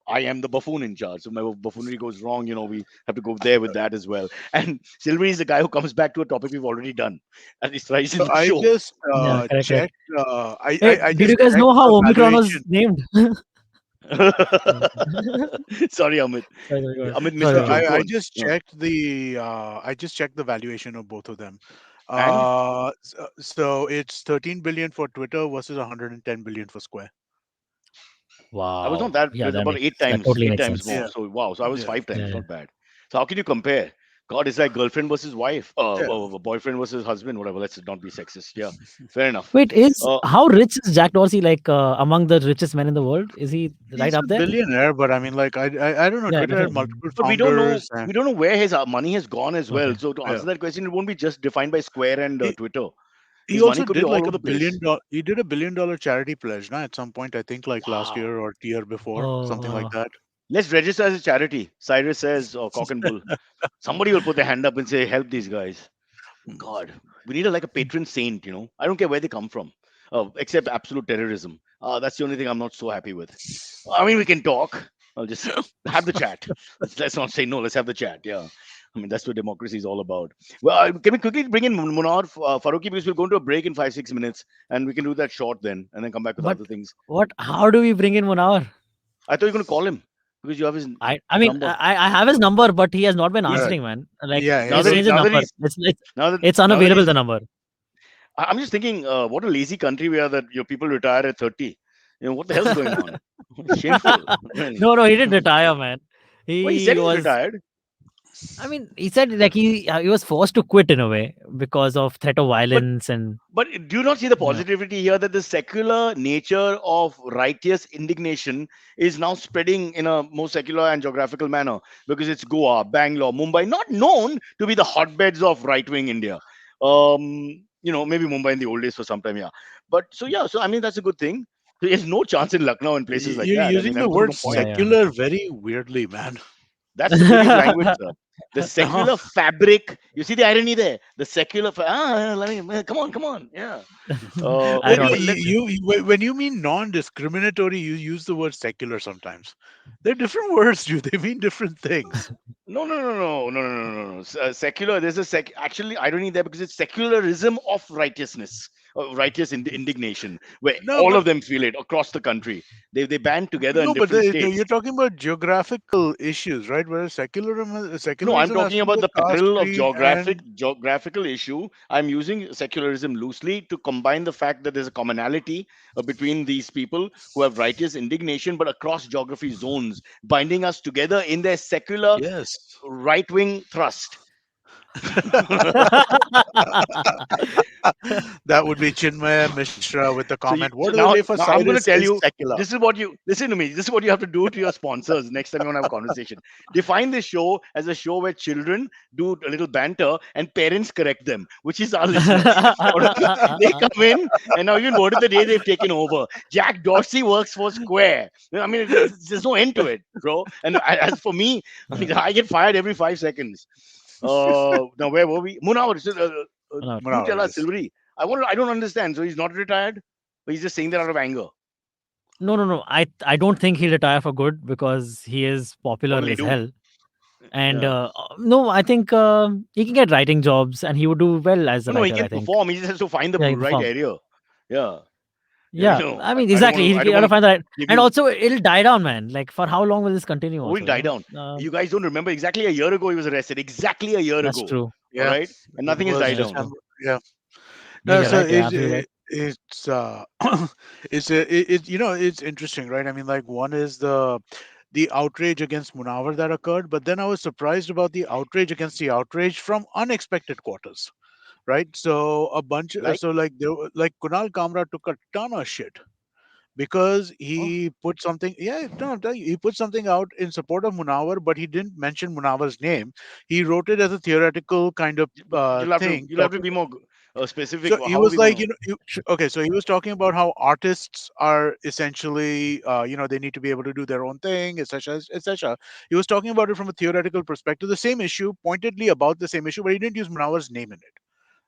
A: I am the buffoon in charge. So my buffoonery goes wrong, we have to go there with that as well. And Silvery is the guy who comes back to a topic we've already done, and it's thrice in
C: So
A: the
C: I
A: show.
C: just
B: Yeah, correct, correct.
C: checked.
B: Hey,
C: I
B: did
C: just
B: you guys
C: checked
B: know how
C: the
B: Omicron was
C: valuation.
B: named?
A: Sorry, Amit.
B: Sorry, sorry, go ahead.
A: Amit missed
B: Sorry,
A: the
B: go ahead.
A: joke. Go on.
C: I just checked the valuation of both of them.
A: And
C: So it's 13 billion for Twitter versus 110 billion for Square.
A: I was not
B: Wow.
A: that. It
B: Yeah,
A: was
B: that
A: about
B: makes
A: eight
B: that
A: times,
B: totally
A: eight
B: makes
A: times
B: sense.
A: more.
C: Yeah,
A: So wow. So I was
C: yeah,
A: 5 times.
B: Yeah,
A: Not bad. So how can you compare? God, it's like girlfriend versus wife,
C: yeah.
A: boyfriend versus husband, whatever. Let's not be sexist. Yeah, fair enough.
B: wait, is
A: Uh,
B: how rich is Jack Dorsey? Like among the richest men in the world? Is he right
C: He's
B: up
C: a
B: there?
C: billionaire, but I mean, like, I don't know.
B: Yeah,
C: Twitter had
B: definitely.
C: multiple
A: but we don't know.
C: founders, and
A: We don't know where his money has gone as well.
B: Okay.
A: So to
C: yeah,
A: answer that question, it won't be just defined by Square and
C: he
A: Twitter.
C: he
A: His money
C: also
A: could be
C: did
A: all
C: like
A: over
C: a
A: the place.
C: he did $1 billion charity pledge, na, at some point. I think like last
A: Wow.
C: year or the year before,
B: Oh,
C: something like
B: wow.
C: that.
A: Let's register as a charity. Cyrus says, or Cock and Bull. Somebody will put their hand up and say, "Help these guys."
C: Hmm.
A: God, we need like a patron saint. I don't care where they come from, except absolute terrorism. That's the only thing I'm not so happy with. I mean, we can talk. I'll just have the chat. Let's not say no. Let's have the chat. Yeah. I mean, that's what democracy is all about. Well, can we quickly bring in Munar Faruqi, because we'll go into a break in 5 6 minutes, and we can do that short then come back with
B: But
A: other things.
B: what? How do we bring in 1 hour?
A: I thought you were going to call him because you have his
B: I mean,
A: number.
B: I have his number, but he has not been
A: He's
B: answering, man. Like
C: Yeah,
A: now
B: he's
A: that
C: yeah.
A: he,
B: changed his
A: now that
B: number.
A: he's
B: It's
A: now that
B: unavailable,
A: he's.
B: the number.
A: I'm just thinking, what a lazy country we are that your people retire at 30. What the hell's going on? Shameful. I mean,
B: No, he didn't retire, man.
A: well, he said
B: He
A: he's
B: was.
A: retired.
B: I mean, he said like he was forced to quit in a way because of threat of
A: But
B: violence and
A: But do you not see the
B: yeah.
A: positivity here that the secular nature of righteous indignation is now spreading in a more secular and geographical manner, because it's Goa, Bangalore, Mumbai, not known to be the hotbeds of right wing India. Maybe Mumbai in the old days for some time, yeah. But so, yeah, so I mean, that's a good thing. There's no chance in Lucknow and places like
C: You're
A: that. I
C: using
A: mean,
C: the
A: there's
C: word
A: no point.
B: Yeah,
C: secular very weirdly, man.
A: That's the British language, sir. The
C: Uh-huh.
A: secular fabric. You see the irony there? The secular. Come on. Yeah.
C: No, no,
A: Okay, but
B: Ironic.
A: let's.
C: when you mean non-discriminatory, you use the word secular sometimes. They're different words, dude. They mean different things.
A: No. Secular. There's a actually irony there, because it's secularism of righteousness, righteous indignation, where
C: No,
A: all
C: but
A: of them feel it across the country. They band together in
C: no, but
A: different
C: you're
A: states.
C: talking about geographical issues, right? Whereas
A: No, I'm
C: secularism has
A: talking
C: to do
A: about
C: with
A: the
C: caste,
A: peril of
C: creed, and
A: geographical issue. I'm using secularism loosely to combine the fact that there's a commonality between these people who have righteous indignation, but across geography zones, binding us together in their secular
C: yes.
A: right wing thrust.
C: That would be Chinmaya Mishra with the
A: So,
C: comment, what do the day
A: now,
C: for
A: I'm going
C: Cyrus
A: to tell
C: is
A: you,
C: secular.
A: this is what you listen to me. This is what you have to do to your sponsors next time you want to have a conversation. Define this show as a show where children do a little banter and parents correct them, which is our listeners. All right? They come in, and now even what is the day they've taken over? Jack Dorsey works for Square. I mean, there's no end to it, bro. And as for me, I get fired every 5 seconds. Now where were we? Munawar,
B: No,
A: do
C: Munawar,
A: tell us,
C: yes.
A: Silvery. I don't understand. So he's not retired, but he's just saying that out of anger.
B: no. I don't think he'll retire for good because he is popular
A: Only
B: as
A: do.
B: hell. And
A: Yeah.
B: no, I think he can get writing jobs and he would do well as a
A: No, he
B: writer.
A: can
B: I think.
A: perform. He just has to find the
B: Yeah, he
A: right
B: perform.
A: area. Yeah.
B: Yeah, I mean,
A: I don't
B: exactly.
A: want to. I
B: He
A: don't
B: got
A: want
B: to
A: to
B: find that,
A: give
B: and
A: you.
B: also it'll die down, man. Like for how long will this continue?
A: Will
B: Also,
A: die down. You guys don't remember exactly a year ago he was arrested. Exactly a year
B: that's
A: ago.
B: true.
A: All
C: Yeah,
A: right, and
C: it
A: nothing has
C: was
A: died
B: That's
A: down.
B: true.
C: December. Yeah.
B: Yeah,
C: No,
B: you're
C: so
B: right. Yeah, absolutely right.
C: it's it's it's interesting, right? I mean, like one is the outrage against Munawar that occurred, but then I was surprised about the outrage against the outrage from unexpected quarters, right? So a bunch,
A: Like,
C: so like like Kunal Kamra took a ton of shit because
A: oh,
C: he put something. Yeah, no, I'm telling you, he put something out in support of Munawar, but he didn't mention Munawar's name. He wrote it as a theoretical kind of thing,
A: you'll have to
C: talking.
A: be more specific.
C: So he
A: How are
C: was
A: we going
C: like,
A: to?
C: okay, so he was talking about how artists are essentially, they need to be able to do their own thing, etc., etc. He was talking about it from a theoretical perspective, the same issue, pointedly about the same issue, but he didn't use Munawar's name in it,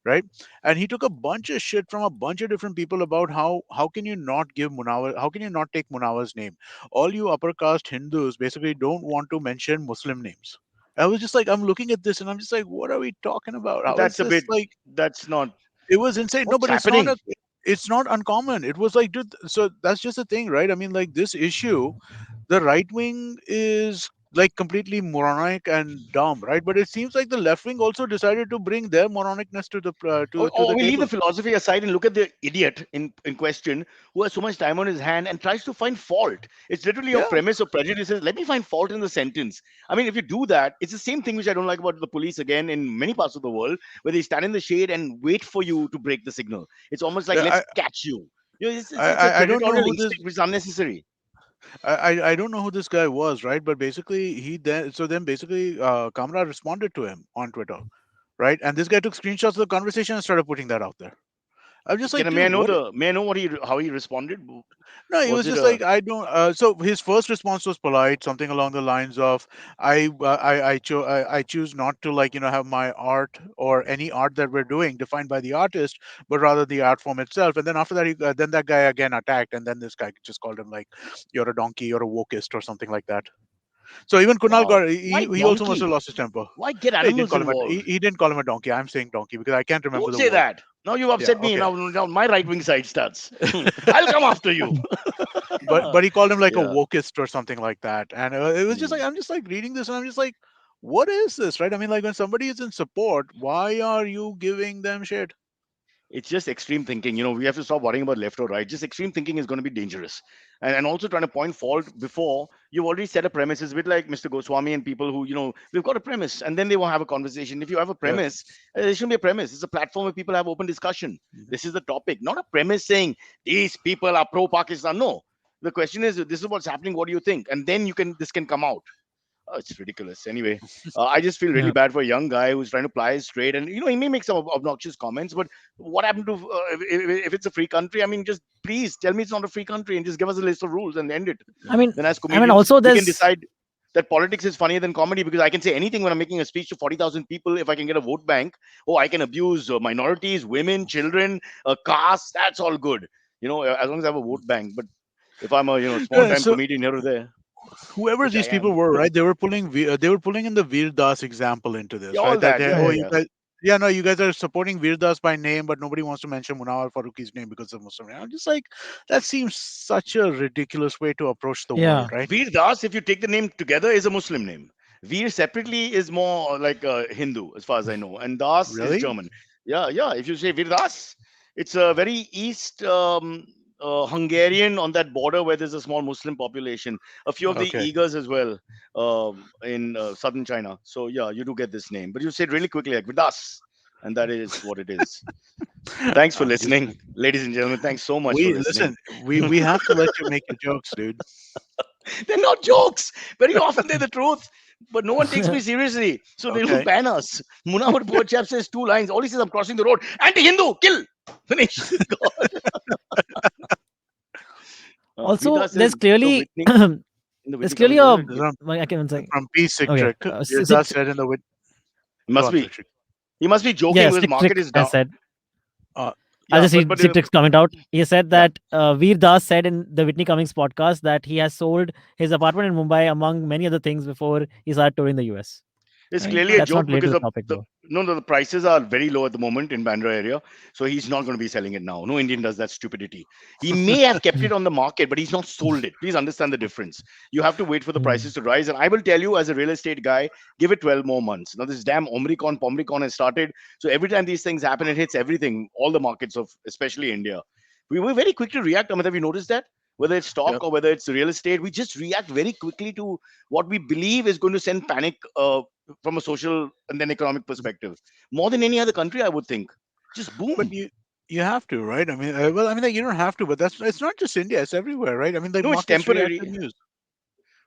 C: right? And he took a bunch of shit from a bunch of different people about how can you not give Munawar, how can you not take Munawar's name? All you upper caste Hindus basically don't want to mention Muslim names. I was just like, I'm looking at this and I'm just like, what are we talking about? How is
A: That's a
C: this
A: bit.
C: like?
A: That's not.
C: It was insane. No,
A: What's
C: but it's not
A: happening?
C: a. It's not uncommon. It was like, dude. So that's just the thing, right? I mean, like this issue, the right wing is like completely moronic and dumb, right? But it seems like the left wing also decided to bring their moronicness to the to the
A: We leave the
C: table.
A: philosophy aside and look at the idiot in question who has so much time on his hand and tries to find fault. It's literally your
C: Yeah,
A: premise of prejudice is, let me find fault in the sentence. I mean, if you do that, it's the same thing which I don't like about the police again in many parts of the world, where they stand in the shade and wait for you to break the signal. It's almost like,
C: yeah.
A: let's catch you. It's a
C: I don't know
A: predatorial
C: who this.
A: instinct which is unnecessary.
C: I don't know who this guy was, right? But basically, then basically, Kamra responded to him on Twitter, right? And this guy took screenshots of the conversation and started putting that out there. I'm just like,
A: Can I, may I
C: dude,
A: know
C: what?
A: the may I know what he how he responded?
C: No, it
A: Was
C: was
A: it
C: just
A: a
C: like I don't. So his first response was polite, something along the lines of, I choose not to, like, have my art or any art that we're doing defined by the artist, but rather the art form itself." And then after that, then that guy again attacked, and then this guy just called him like, "You're a donkey, you're a wokist," or something like that. So even Kunal
A: wow?
C: got
A: Why
C: he also must have
A: donkey?
C: lost his temper.
A: Why get
C: He didn't
A: animals
C: call him
A: involved?
C: he didn't call him a donkey. I'm saying donkey because I can't remember
A: Don't
C: the
A: say
C: word.
A: that. Now you've
C: Yeah,
A: upset me.
C: okay.
A: Now my right wing side starts. I'll come after you.
C: But he called him like a
A: Yeah.
C: wokist or something like that, and it was just like
A: Hmm.
C: I'm just like reading this, and I'm just like, what is this, right? I mean, like when somebody is in support, why are you giving them shit?
A: It's just extreme thinking. We have to stop worrying about left or right. Just extreme thinking is going to be dangerous. And also trying to point fault before you've already set a premise is a bit like Mr. Goswami and people who, we've got a premise and then they won't have a conversation. If you have a
C: Yeah.
A: premise, there shouldn't be a premise. It's a platform where people have open discussion.
C: Mhm.
A: This is the topic, not a premise saying these people are pro Pakistan. No. The question is, this is what's happening. What do you think? And then this can come out. Oh, it's ridiculous. Anyway, I just feel really
B: Yeah.
A: bad for a young guy who's trying to ply his trade, and he may make some obnoxious comments. But what happened to if it's a free country? I mean, just please tell me it's not a free country, and just give us a list of rules and end it.
B: I
C: Yeah.
B: mean,
A: Then, as
B: I mean,
A: comedians,
B: also
A: we can
B: there's
A: decide that politics is funnier than comedy because I can say anything when I'm making a speech to 40,000 people. If I can get a vote bank, oh, I can abuse minorities, women, children, caste. That's all good. As long as I have a vote bank. But if I'm a small time
C: So
A: comedian here or there,
C: whoever
A: which I
C: these people
A: am,
C: were, right? They were pulling in the Veer Das example into
A: yeah,
C: this,
A: all
C: right? That
A: that,
C: they
A: yeah,
C: oh
A: yeah,
B: right.
C: you
A: yeah.
C: guys. Yeah, no, you guys are supporting Veer Das by name, but nobody wants to mention Munawar Faruqi's name because of Muslim. I'm just like, that seems such a ridiculous way to approach the
B: Yeah.
C: world, right?
A: Veer Das, if you take the name together, is a Muslim name. Veer separately is more like a Hindu, as far as I know, and Das is
C: Really?
A: German. Yeah, yeah. If you say Veer Das, it's a very east Hungarian on that border where there's a small Muslim population. A few of the
C: Okay.
A: Uyghurs as well in southern China. So yeah, you do get this name, but you say it really quickly like Vidas, and that is what it is. Thanks for
C: I'm just
A: listening, ladies and gentlemen. Thanks so much for
C: we
A: listening.
C: listen. We have to let you make your jokes, dude.
A: They're not jokes. Very often they're the truth, but no one takes me seriously. So they don't
C: Okay.
A: ban us. Munawar poor chap says two lines. All he says, I'm crossing the road. Anti-Hindu, kill. Finish. God.
B: Also,
A: Vida says in the
B: there's
A: Whitney
B: clearly
A: Cummings.
B: a.
A: What is
C: This is
A: it?
B: I can say.
C: from P. Sick
B: Okay.
C: Trick. Veer Das said in the
A: He
C: go
A: must
C: on,
A: be.
C: Sick.
A: He must be joking
B: Yeah,
A: because
B: Stick
A: market
B: Trick
A: is
B: has
A: down.
B: said.
C: Uh,
B: I'll
A: Yeah,
B: just
A: but
B: read Stick Trick's comment out. He said
A: yeah.
B: that Veer Das said in the Whitney Cummings podcast that he has sold his apartment in Mumbai among many other things before he started touring the US.
A: It's
B: I mean,
A: clearly a
B: that's not
A: joke
B: related
A: because
B: to the topic
A: the
B: though.
A: no, no, the prices are very low at the moment in Bandra area, so he's not going to be selling it now. No Indian does that stupidity. He may have kept it on the market, but he's not sold it. Please understand the difference. You have to wait for the
B: Hmm.
A: prices to rise, and I will tell you, as a real estate guy, give it 12 more months. Now this damn Omicron, Pomicron has started, so every time these things happen, it hits everything, all the markets of especially India. We were very quick to react. Amit, have you noticed that? Whether it's
C: yep.
A: stock or whether it's real estate, we just react very quickly to what we believe is going to send panic from a social and then economic perspective. More than any other country, I would think. Just
C: But
A: boom.
C: you have to, right? I mean, well, I mean, like, you don't have to, but that's it's not just India; it's everywhere, right? I mean, the
A: No, it's
C: markets react to
A: temporary.
C: news.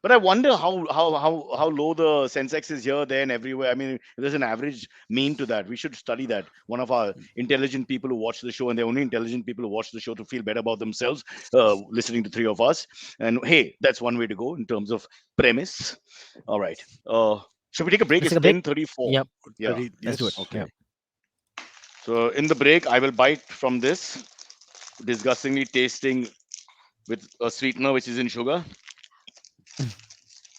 A: But I wonder how low the Sensex is here, there, and everywhere. I mean, if there's an average mean to that. We should study that. One of our intelligent people who watch the show, and they're only intelligent people who watch the show to feel better about themselves, listening to three of us. And hey, that's one way to go in terms of premise. All right. Should we take a break?
B: Let's
A: It's
B: take a break.
A: 10:34.
B: Yep.
A: Yeah.
B: Let's do it.
C: Yes.
A: Okay.
B: Yeah.
A: So in the break, I will bite from this disgustingly tasting with a sweetener which is in sugar.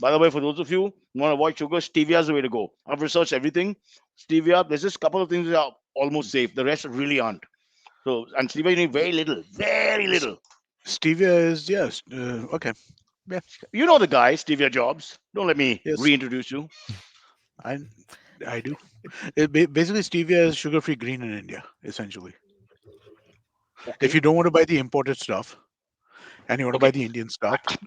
A: By the way, for those of you who want to avoid sugar, stevia is the way to go. I've researched everything. Stevia, there's just a couple of things that are almost safe. The rest really aren't. So, and stevia, you need very
C: S-
A: little.
C: Stevia is yes. Okay. Yeah.
A: You know the guy, Stevia Jobs. Don't let me
C: Yes.
A: reintroduce you.
C: I I do. Basically, stevia is sugar-free green in India, essentially. If
A: Okay.
C: you don't want to buy the imported stuff and you want to buy
A: Okay.
C: the Indian
A: I,
C: stuff,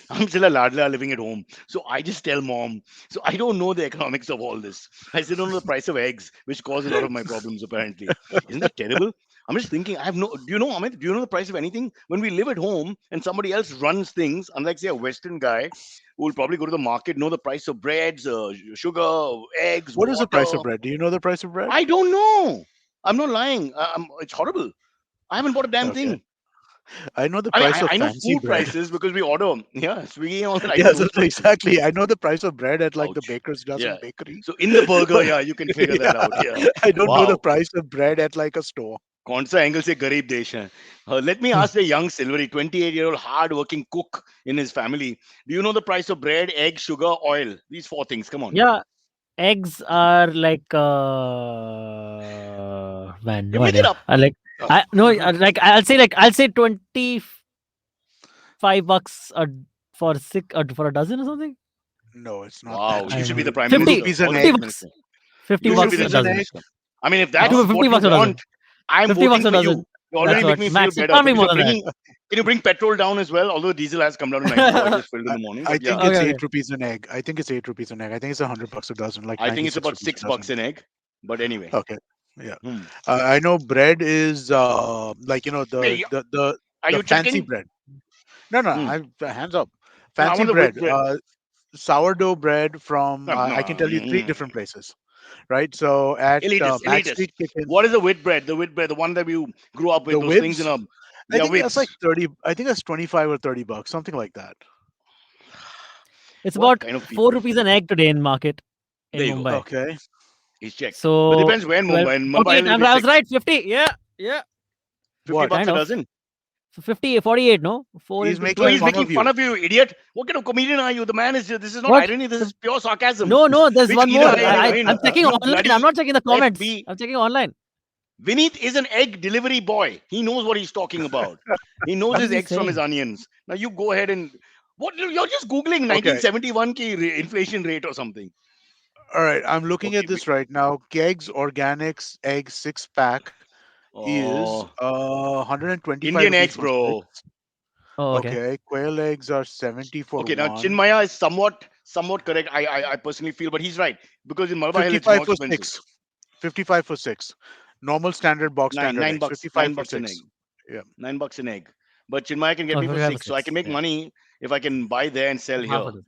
A: I'm still a ladla living at home. So I just tell mom. So I don't know the economics of all this. I still don't know the price of eggs, which cause a lot of my problems apparently. Isn't that terrible? I'm just thinking, I have no, do you know, Amit, do you know the price of anything? When we live at home and somebody else runs things, unlike say a Western guy who will probably go to the market, know the price of breads, sugar, eggs,
C: what is the price of
A: water.
C: bread? Do you know the price of bread?
A: I don't know. I'm not lying. It's horrible. I haven't bought a damn
C: Okay.
A: thing.
C: I know the
A: I mean,
C: price of
A: I know
C: fancy
A: food
C: bread.
A: prices because we order. Yeah, Swiggy and all that. I know
C: Yes,
A: those prices.
C: exactly. I know the price of bread at like the
A: Ouch.
C: baker's dozen
A: Yeah.
C: bakery.
A: So in the burger,
C: But
A: yeah, you can figure that
C: yeah,
A: out. Yeah.
C: I don't know the
A: Wow.
C: price of bread at like a store.
A: कौन सा angle से गरीब देश है? Let me ask the young Silvery, 28-year-old hard-working cook in his family. Do you know the price of bread, egg, sugar, oil? These four things. Come on.
B: Yeah, eggs are like man,
A: Yeah,
B: no
A: make it
B: idea.
A: up.
B: I like
C: Uh,
B: I no like I'll say $25 for for a dozen or something.
C: no, it's not that
A: Wow,
B: I
A: you
B: don't
A: should
C: cheap.
A: be
B: know.
A: the prime
C: Two
B: 50,
A: minister
C: rupees
A: or
C: an
A: the
B: 50
C: egg.
A: chief
B: bucks.
A: minister.
B: 50
A: You
C: Two
A: should
B: bucks
A: be the
B: a
C: rupees
A: chief
C: an
B: dozen.
C: egg.
A: minister. I mean, if
C: Huh?
A: that's what
B: 50
A: you
B: bucks a dozen.
A: want, I'm
B: 50
A: voting
B: bucks a
A: for you.
B: dozen.
A: You
B: That's
A: already make
B: what.
A: me feel
B: Max, it
A: better
B: can't be
A: because
B: more
A: you're
B: than that.
A: bringing. Can you bring petrol down as well? Although diesel has come down to 92, I just filled in
C: I,
A: the morning.
C: I
A: But yeah,
C: think it's
B: Okay, okay.
C: 8 rupees an egg. I think it's 8 rupees an egg. I think it's $100 a dozen, like
A: I think it's
C: 96
A: about
C: rupees a
A: $6
C: dozen.
A: an egg. But anyway,
C: Okay. Yeah.
A: hmm.
C: I know bread is like
A: Hey, are
C: the
A: you
C: fancy
A: checking?
C: bread. No, no,
A: Hmm.
C: I hands up.
A: No, I
C: Fancy
A: want the with
C: bread.
A: bread.
C: Sourdough bread from
A: No,
C: I can tell you three
A: mm,
C: different places, right? So at
A: elitist,
C: Max
A: elitist.
C: Street Kitchen,
A: What is the wheat bread? The wheat bread, the one that you grew up with,
C: the
A: those things in
C: Wibs.
A: a
C: I
A: yeah,
C: think that's
A: whibs.
C: like 30. I think that's 25 or $30, something like that.
B: It's
A: What
B: about
A: kind of
B: 4
A: people?
B: rupees an egg today in market
A: There
B: in
A: you go.
B: Mumbai.
C: Okay.
A: He's checked. But
B: So
A: depends where in
B: 12,
A: Mumbai. In Mumbai,
B: 48.
A: it'll be
B: I was
A: six.
B: right. 50. Yeah, yeah.
A: 50
C: What?
A: bucks
B: Kind
A: a
B: of.
A: dozen.
B: So 50, 48. No, 4
C: He's
B: into
A: So
C: making
A: he's
B: 12.
C: fun
A: making
C: of
A: fun
C: you.
A: of you, idiot. What kind of comedian are you? The man is. This is not
B: What?
A: irony. This is pure sarcasm.
B: No, no. There's
A: Which
B: one
A: either
B: more.
A: I mean,
B: I'm checking
A: you
B: online. I'm
A: bloody
B: not checking the comments.
A: FB.
B: I'm checking online.
A: Vineet is an egg delivery boy. He knows what he's talking about. He knows
B: What
A: his
B: is he
A: eggs from his
B: saying?
A: onions. Now you go ahead and what you're just googling
C: Okay.
A: 1971 ki inflation rate or something.
C: All right. I'm looking
A: Okay.
C: at this right now. Kegs Organics egg 6 pack is
A: Oh,
C: 125
A: Indian
C: rupees
A: eggs,
C: for
A: bro.
C: six.
B: Oh, okay.
C: Okay. Quail eggs are 70 for
A: Okay, now
C: one.
A: Chinmaya is somewhat correct. I personally feel, but he's right because in Malabar Hill it's
C: 55
A: more
C: for
A: expensive.
C: six. 55 for six. Normal standard box
A: Nine
C: standard
A: nine
C: eggs.
A: bucks,
C: 55
A: nine
C: for
A: bucks an
C: six.
A: egg.
C: Yeah.
A: $9 an egg. But Chinmaya can get
B: Oh,
A: me for
B: 55 for
A: six, so I can
B: 6.
A: make
B: Yeah.
A: money if I can buy there and sell
B: Half
A: here.
B: of this.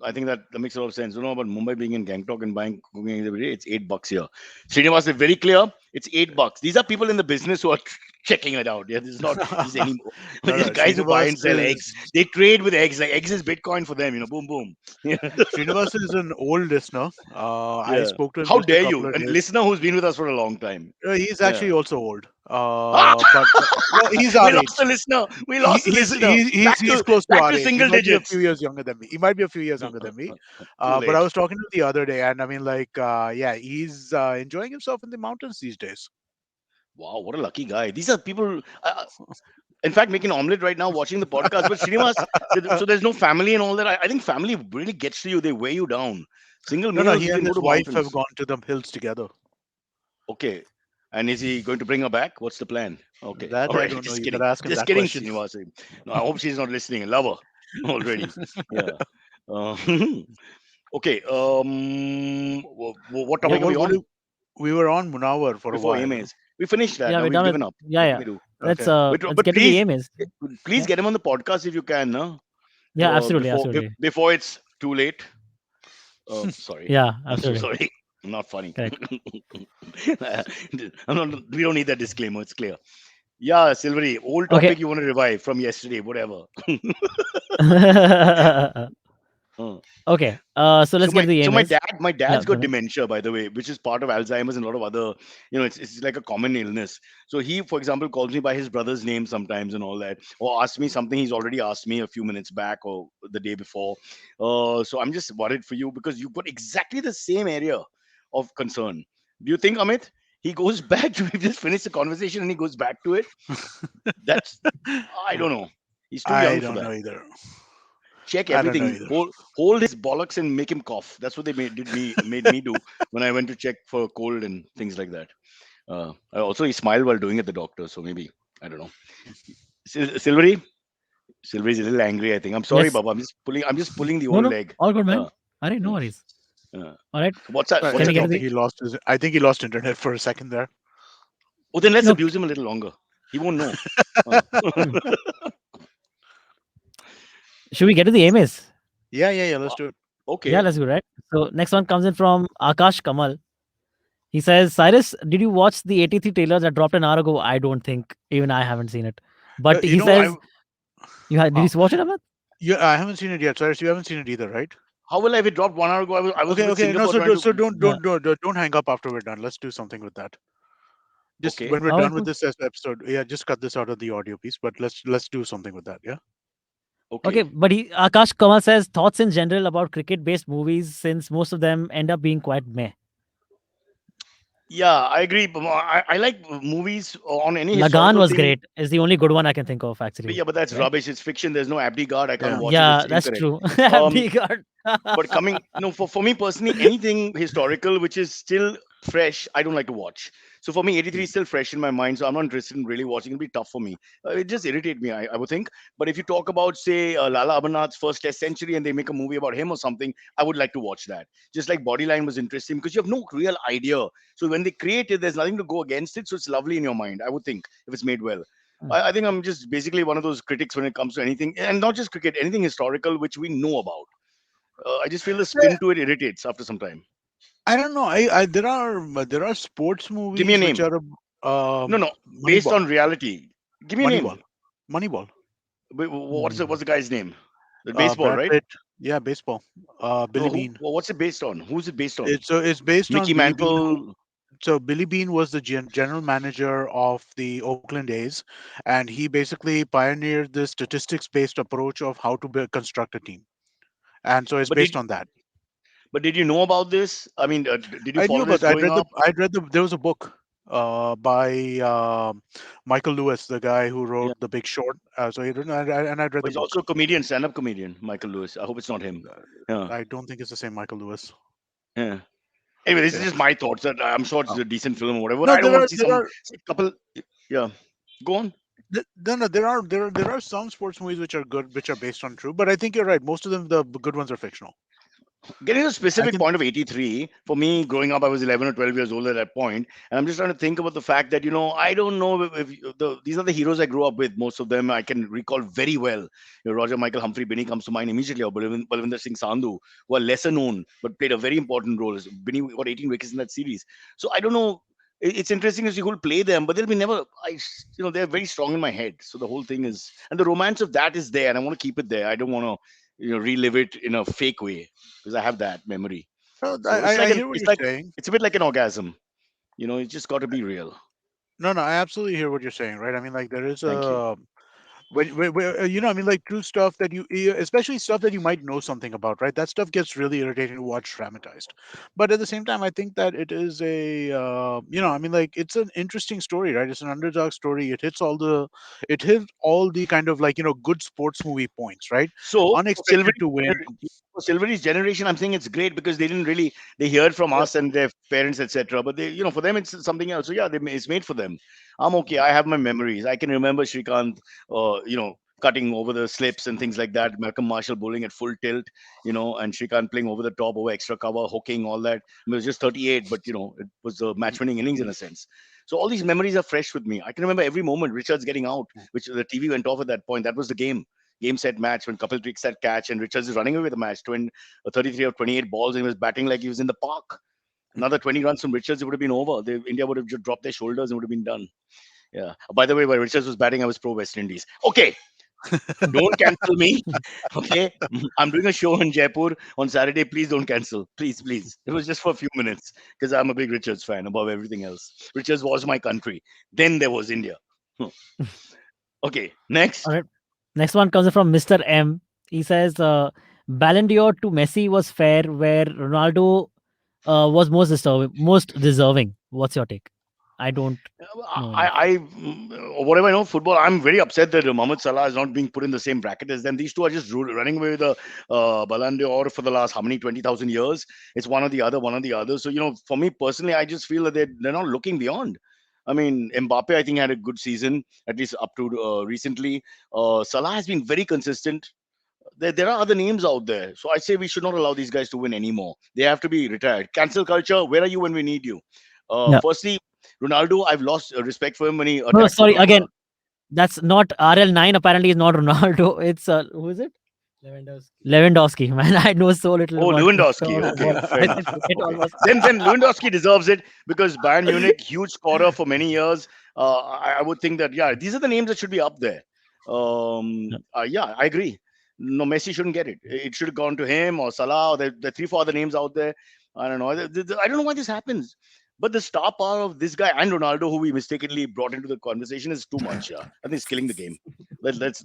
A: I think that makes a lot of sense. You know about Mumbai being in Gangtok and buying cooking eggs every day. It's $8 here. Srinivas is very clear. It's $8. These are people in the business who are checking it out. Yeah, this is not just any.
C: No,
A: These
C: no.
A: guys who buy and sell eggs,
C: Is
A: they trade with eggs. Like eggs is Bitcoin for them. Boom, boom. Yeah,
C: Srinivas is an old listener. I
A: yeah.
C: spoke to him
A: How
C: just a
A: dare
C: couple
A: you?
C: of
A: A
C: days.
A: listener who's been with us for a long time.
C: He's
A: Yeah.
C: actually also old.
A: Ah!
C: But no, he's
A: We
C: our
A: lost
C: age.
A: the listener. We lost the listener.
C: He's close to
A: Back
C: our
A: to
C: age. He
A: single
C: might be a
A: digits.
C: few years younger than me. He might be a few years younger than me.
A: Too
C: But I
A: late.
C: was talking to him the other day, and I mean, like, yeah, he's enjoying himself in the mountains these days.
A: Wow, what a lucky guy. These are people, in fact, making omelette right now, watching the podcast. But Srinivas, so there's no family and all that. I think family really gets to you. They weigh you down. Single
C: No, no,
A: males,
C: he
A: you
C: and
A: can go
C: his
A: to
C: wife have
A: mountains.
C: gone to the hills together.
A: Okay. And is he going to bring her back? What's the plan? Okay.
C: That
A: All
C: I
A: right.
C: don't know.
A: Just
C: You
A: kidding.
C: better ask him
A: Just
C: that
A: kidding,
C: question.
A: Srinivas. No, I hope she's not listening. I love her already. Yeah. Uh, okay. What
C: What,
A: topic
B: Yeah.
A: are we
C: what
A: on?
C: we were on Munawar for a
A: Before
C: while.
A: AMAs. We finished that.
B: Yeah,
A: Now
B: we're
A: we've
B: done with.
A: given up.
B: Yeah,
A: What can
B: yeah.
A: we do?
C: Okay.
B: Let's
A: But
B: get to the
A: please,
B: aim is.
A: please
B: Yeah.
A: get him on the podcast if you can, no?
B: Yeah, absolutely,
A: Before
B: absolutely.
A: before it's too late. Sorry,
B: Yeah,
A: I'm so
B: absolutely.
A: sorry. Not funny.
B: Correct.
A: I'm not, we don't need that disclaimer. It's clear. Yeah, Silvery, old
B: Okay.
A: topic you want to revive from yesterday, whatever. Uh,
B: Okay. So let's
A: so
B: get to the
A: so
B: aim is.
A: my
B: Yeah.
A: dad's
B: Tell
A: got
B: me.
A: dementia, by the way, which is part of Alzheimer's and a lot of other, it's like a common illness. So he, for example, calls me by his brother's name sometimes and all that, or asks me something he's already asked me a few minutes back or the day before. So I'm just worried for you because you've got exactly the same area of concern. Do you think, Amit, he goes back to we just finished the conversation and he goes back to it? That's I don't know. He's too
C: I
A: young for
C: don't
A: that.
C: know either.
A: Check
C: I don't know
A: everything.
C: either.
A: Hold his bollocks and make him cough. That's what they made me do when I went to check for cold and things like that. Also, he smiled while doing it. The doctor, so maybe I don't know. Silvery, Silvery's a little angry. I think. I'm sorry,
B: Yes.
A: Baba. I'm just pulling the
B: No,
A: old
B: no.
A: leg.
B: All good, man.
A: Uh,
B: All right. No
A: uh,
B: worries.
A: uh.
B: All right.
A: What's that?
C: I,
A: What's
B: Can
A: the
B: we get
C: I
B: to
C: think
B: the?
A: topic?
C: he lost his. I think he lost internet for a second there.
A: Oh, then let's
B: No.
A: abuse him a little longer. He won't know. Uh,
B: Hmm. Should we get to the aim is?
C: Yeah, yeah, yeah. Let's do it.
B: Yeah,
A: okay.
B: let's go, right? So next one comes in from Akash Kamal. He says, Cyrus, did you watch the 83 trailers that dropped an hour ago? I don't think even I haven't seen it. But
C: You
B: he
C: know, I
B: says, did
C: huh.
B: you watch it, Amit?
C: Yeah, I haven't seen it yet. Cyrus, you haven't seen it either, right?
A: How will I? If it dropped 1 hour ago, I was
C: Okay,
A: with
C: okay. No,
A: Singapore
C: so
A: trying to.
B: Yeah.
C: don't hang up after we're done. Let's do something with that. Just
A: Okay.
C: when we're
B: Okay,
C: done with
B: cool.
C: this episode, yeah, just cut this out of the audio piece. But let's do something with that. Yeah.
B: Okay,
A: Okay.
B: but Akash Kamal says thoughts in general about cricket-based movies since most of them end up being quite meh.
A: Yeah, I agree. But I like movies on any
B: Lagan
A: historical
B: was
A: theme.
B: great. Is the only good one I can think of
A: But
B: actually.
A: yeah, but that's
B: Right?
A: rubbish. It's fiction. There's no Abdi Guard. I can't
C: Yeah.
A: watch it. It's
B: Yeah, that's
A: incorrect.
B: true.
A: Um,
B: Big God.
A: but coming, for me personally, anything historical which is still fresh, I don't like to watch. So for me, 83 is still fresh in my mind. So I'm not interested in really watching. It'll be tough for me. It just irritate me, I would think. But if you talk about, say, Lala Amarnath's first Test century and they make a movie about him or something, I would like to watch that. Just like Bodyline was interesting because you have no real idea. So when they create it, there's nothing to go against it. So it's lovely in your mind, I would think, if it's made well. I think I'm just basically one of those critics when it comes to anything, and not just cricket, anything historical which we know about. I just feel the
C: Yeah,
A: spin to it irritates after some time.
C: I don't know. I there are sports
A: Give me a
C: movies which
A: name.
C: are
A: No, no, based
C: Moneyball,
A: on reality. Give me a name.
C: Moneyball, Moneyball.
A: What's the guy's name? The baseball,
C: Brad
A: right?
C: Pitt. Yeah, baseball.
A: No,
C: Billy Bean.
A: what's it based on? Who's it based on?
C: It's based on
A: Mickey
C: Billy Bean.
A: Mantle.
C: So Billy Bean was the general manager of the Oakland A's, and he basically pioneered the statistics-based approach of how to construct a team. And so it's
A: But
C: based
A: did
C: on that.
A: but did you know about this? I mean, did you
C: I knew
A: follow
C: about
A: this
C: that.
A: growing up?
C: I'd read the there was a book by Michael Lewis, the guy who
A: Yeah,
C: wrote The Big Short. So he written, and I'd read
A: but
C: the
A: he's
C: book.
A: also a comedian, stand-up comedian, Michael Lewis. I hope it's not him. Yeah,
C: I don't think it's the same Michael Lewis.
A: yeah. Anyway, this is
C: Yeah.
A: just my thoughts. That I'm sure it's
C: Oh.
A: a decent film or whatever.
C: No,
A: I don't want to see some couple. Yeah, go on.
C: no, there are some sports movies which are good, which are based on true. But I think you're right. Most of them, the good ones, are fictional.
A: Getting to the
C: I
A: specific
C: can.
A: point of 83, for me, growing up, I was 11 or 12 years old at that point, and I'm just trying to think about the fact that, I don't know if these are the heroes I grew up with. Most of them I can recall very well. Roger Michael Humphrey Binney comes to mind immediately, or Balwinder Singh Sandhu, who are lesser known but played a very important role. Binney got 18 wickets in that series. So I don't know. It's interesting to see who'll play them, but they'll be never. They're very strong in my head. So the whole thing is, and the romance of that is there, and I want to keep it there. I don't want to, relive it in a fake way because I have that memory.
C: No,
A: So it's like
C: I
A: an
C: hear what
A: it's
C: you're
A: like
C: saying.
A: it's a bit like an orgasm. It's just got to be real.
C: No, no, I absolutely hear what you're saying. Right? I mean, like there is
A: Thank you.
C: a I mean, like true stuff that especially stuff that you might know something about, right? That stuff gets really irritating to watch dramatized. But at the same time, I think that it is I mean, like it's an interesting story, right? It's an underdog story. It hits all the kind of like good sports movie points, right?
A: So for
C: Unexpected
A: Silvery's
C: to win.
A: Silvery's generation, I'm saying it's great because they didn't really they heard from
C: Yeah.
A: us and their parents, etc. But they, for them it's something else. So yeah, it's made for them. I'm okay. I have my memories. I can remember Shrikant, cutting over the slips and things like that. Malcolm Marshall bowling at full tilt, and Shrikant playing over the top, over extra cover, hooking, all that. I mean, it was just 38, but it was a match-winning innings in a sense. So all these memories are fresh with me. I can remember every moment. Richards getting out, which the TV went off at that point. That was the game set match when Kapil takes that catch and Richards is running away with the match, 33 or 28 balls, and he was batting like he was in the park. Another 20 runs from Richards, it would have been over. India would have just dropped their shoulders and would have been done. Yeah. By the way, while Richards was batting, I was pro West Indies. Okay, don't cancel me. Okay, I'm doing a show in Jaipur on Saturday. Please don't cancel. Please, please. It was just for a few minutes because I'm a big Richards fan above everything else. Richards was my country. Then there was India. Okay,
B: All
A: next.
B: right. Next one comes from Mr. M. He says, Ballon d'Or to Messi was fair, where Ronaldo was most deserving. What's your take? I don't know enough.
A: Whatever I know football, I'm very upset that Mohamed Salah is not being put in the same bracket as them. These two are just running away with the Ballon d'Or for the last how many 20,000 years. It's one or the other, one or the other. So for me personally, I just feel that they're not looking beyond. I mean, Mbappe, I think had a good season at least up to recently. Salah has been very consistent. There are other names out there, so I say we should not allow these guys to win anymore. They have to be retired. Cancel culture. Where are you when we need you?
B: Yeah.
A: Firstly, Ronaldo, I've lost respect for him when he
B: No,
A: attacked
B: sorry.
A: Portugal.
B: Again, that's not RL9. Apparently, is not Ronaldo. It's who is it? Lewandowski, man, I know so little
A: Oh,
B: about
A: Lewandowski. Okay,
B: football.
A: fair
B: I
A: enough.
B: can forget
A: Okay,
B: almost.
A: then Lewandowski deserves it because Bayern Munich, huge scorer for many years. I would think that yeah, these are the names that should be up there. Yeah, I agree. No, Messi shouldn't get it. It should have gone to him or Salah. Or the three, four other names out there. I don't know. I don't know why this happens. But the star power of this guy and Ronaldo, who we mistakenly brought into the conversation, is too much. Yeah, I think it's killing the game. Let's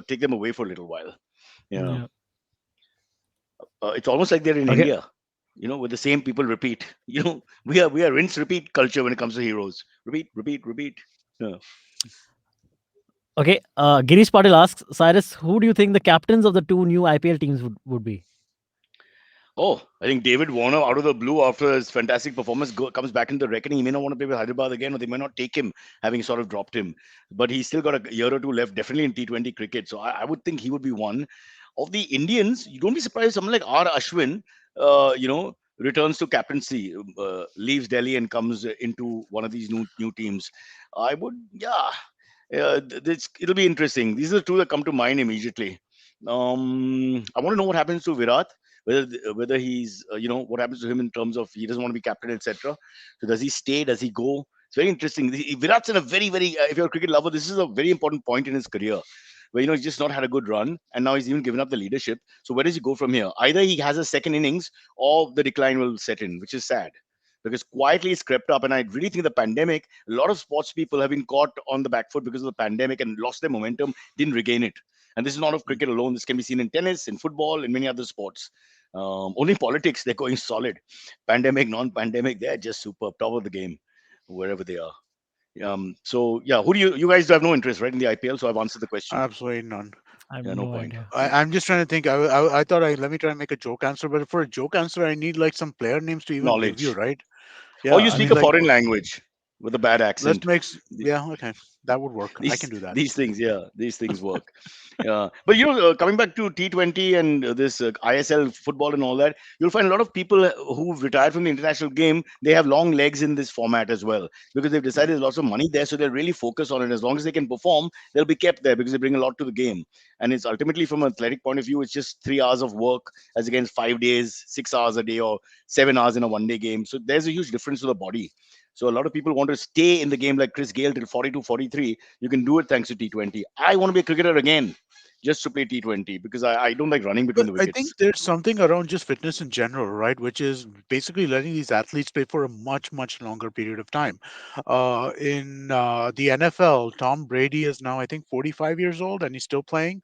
A: take them away for a little while. Yeah.
B: Yeah.
A: It's almost like they're in
B: Okay.
A: India, where the same people repeat. We are rinse repeat culture when it comes to heroes. Repeat, repeat, repeat. Yeah.
B: Okay. Girish Patil asks, Cyrus, who do you think the captains of the two new IPL teams would be?
A: Oh, I think David Warner out of the blue after his fantastic performance comes back into the reckoning. He may not want to play with Hyderabad again, or they may not take him, having sort of dropped him. But he's still got a year or two left, definitely in T20 cricket. So I would think he would be one of the Indians. You don't be surprised if someone like R. Ashwin, returns to captaincy, leaves Delhi and comes into one of these new teams. I would, yeah. It'll be interesting. These are the two that come to mind immediately. I want to know what happens to Virat, whether he's what happens to him in terms of he doesn't want to be captain, etc. So does he stay? Does he go? It's very interesting. Virat's in a very if you're a cricket lover, this is a very important point in his career where he's just not had a good run and now he's even given up the leadership. So where does he go from here? Either he has a second innings or the decline will set in, which is sad because quietly it's crept up. And I really think the pandemic, a lot of sports people have been caught on the back foot because of the pandemic and lost their momentum, didn't regain it. And this is not of cricket alone. This can be seen in tennis, in football, in many other sports. Only politics, they're going solid. Pandemic, non-pandemic, they're just superb, top of the game, wherever they are. So yeah, who do you guys have no interest, right, in the IPL? So I've answered the question.
C: Absolutely none.
B: I have
A: Yeah, no
B: no
A: point.
B: idea.
C: I'm just trying to think. I thought let me try and make a joke answer, but for a joke answer, I need like some player names to even give you,
A: Knowledge.
C: right?
A: Or
C: Yeah,
A: you
C: I
A: speak
C: mean,
A: a
C: like,
A: foreign language with a bad
C: let's
A: accent.
C: make,
A: The-
C: yeah, okay, that would work. I can
A: These
C: do that.
A: these things, yeah, these things work. Yeah, but coming back to T20 and this ISL football and all that, you'll find a lot of people who've retired from the international game. They have long legs in this format as well because they've decided
C: Mm,
A: there's lots of money there, so they'll really focus on it. As long as they can perform, they'll be kept there because they bring a lot to the game. And it's ultimately from an athletic point of view, it's just 3 hours of work as against 5 days, 6 hours a day, or 7 hours in a one-day game. So there's a huge difference to the body. So a lot of people want to stay in the game like Chris Gale till 42, 43. You can do it thanks to T20. I want to be a cricketer again just to play T20 because I don't like running between
C: But
A: the
C: I think
A: wickets.
C: there's something around just fitness in general, right? Which is basically letting these athletes play for a much, much longer period of time. In the NFL, Tom Brady is now, I think, 45 years old and he's still playing.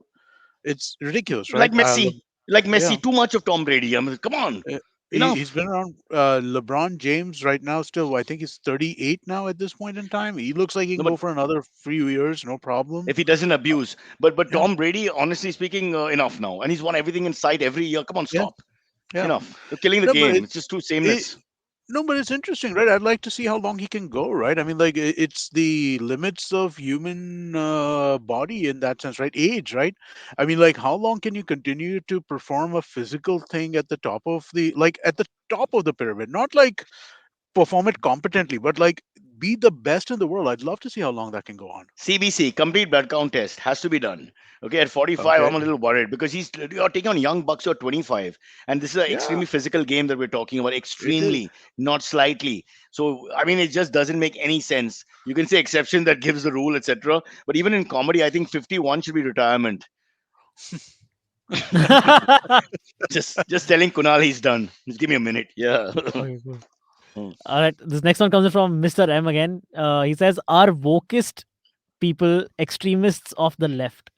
C: It's ridiculous,
A: Like
C: right?
A: Messi, like
C: Yeah.
A: Messi, too much of Tom Brady. I mean, come on,
C: Uh, he's
A: enough.
C: been around. LeBron James right now still, I think he's 38 now at this point in time. He looks like he
A: No,
C: can
A: but
C: go for another few years, no problem.
A: if he doesn't abuse, but
C: Yeah,
A: Tom Brady, honestly speaking, enough now, and he's won everything in sight every year. Come on,
C: yeah,
A: stop.
C: yeah.
A: Enough. You're killing the
C: No, but
A: game. It's just too
C: it,
A: sameness.
C: no, but it's interesting, right? I'd like to see how long he can go, right? I mean, like it's the limits of human body in that sense, right? Age, right? I mean, like how long can you continue to perform a physical thing at the top of the pyramid? Not like perform it competently, but like be the best in the world. I'd love to see how long that can go on.
A: CBC, complete blood count test, has to be done. Okay, at 45,
C: Okay.
A: I'm a little worried because you're taking on young bucks who are 25, and this is an
C: Yeah,
A: extremely physical game that we're talking about.
C: it is.
A: Extremely, not slightly. So I mean, it just doesn't make any sense. You can say exception that gives the rule, etc. But even in comedy, I think 51 should be retirement. Just telling Kunal he's done. Just give me a minute. Yeah.
B: Okay, cool. All right. This next one comes in from Mr. M again. He says, "Are wokist people extremists of the left?"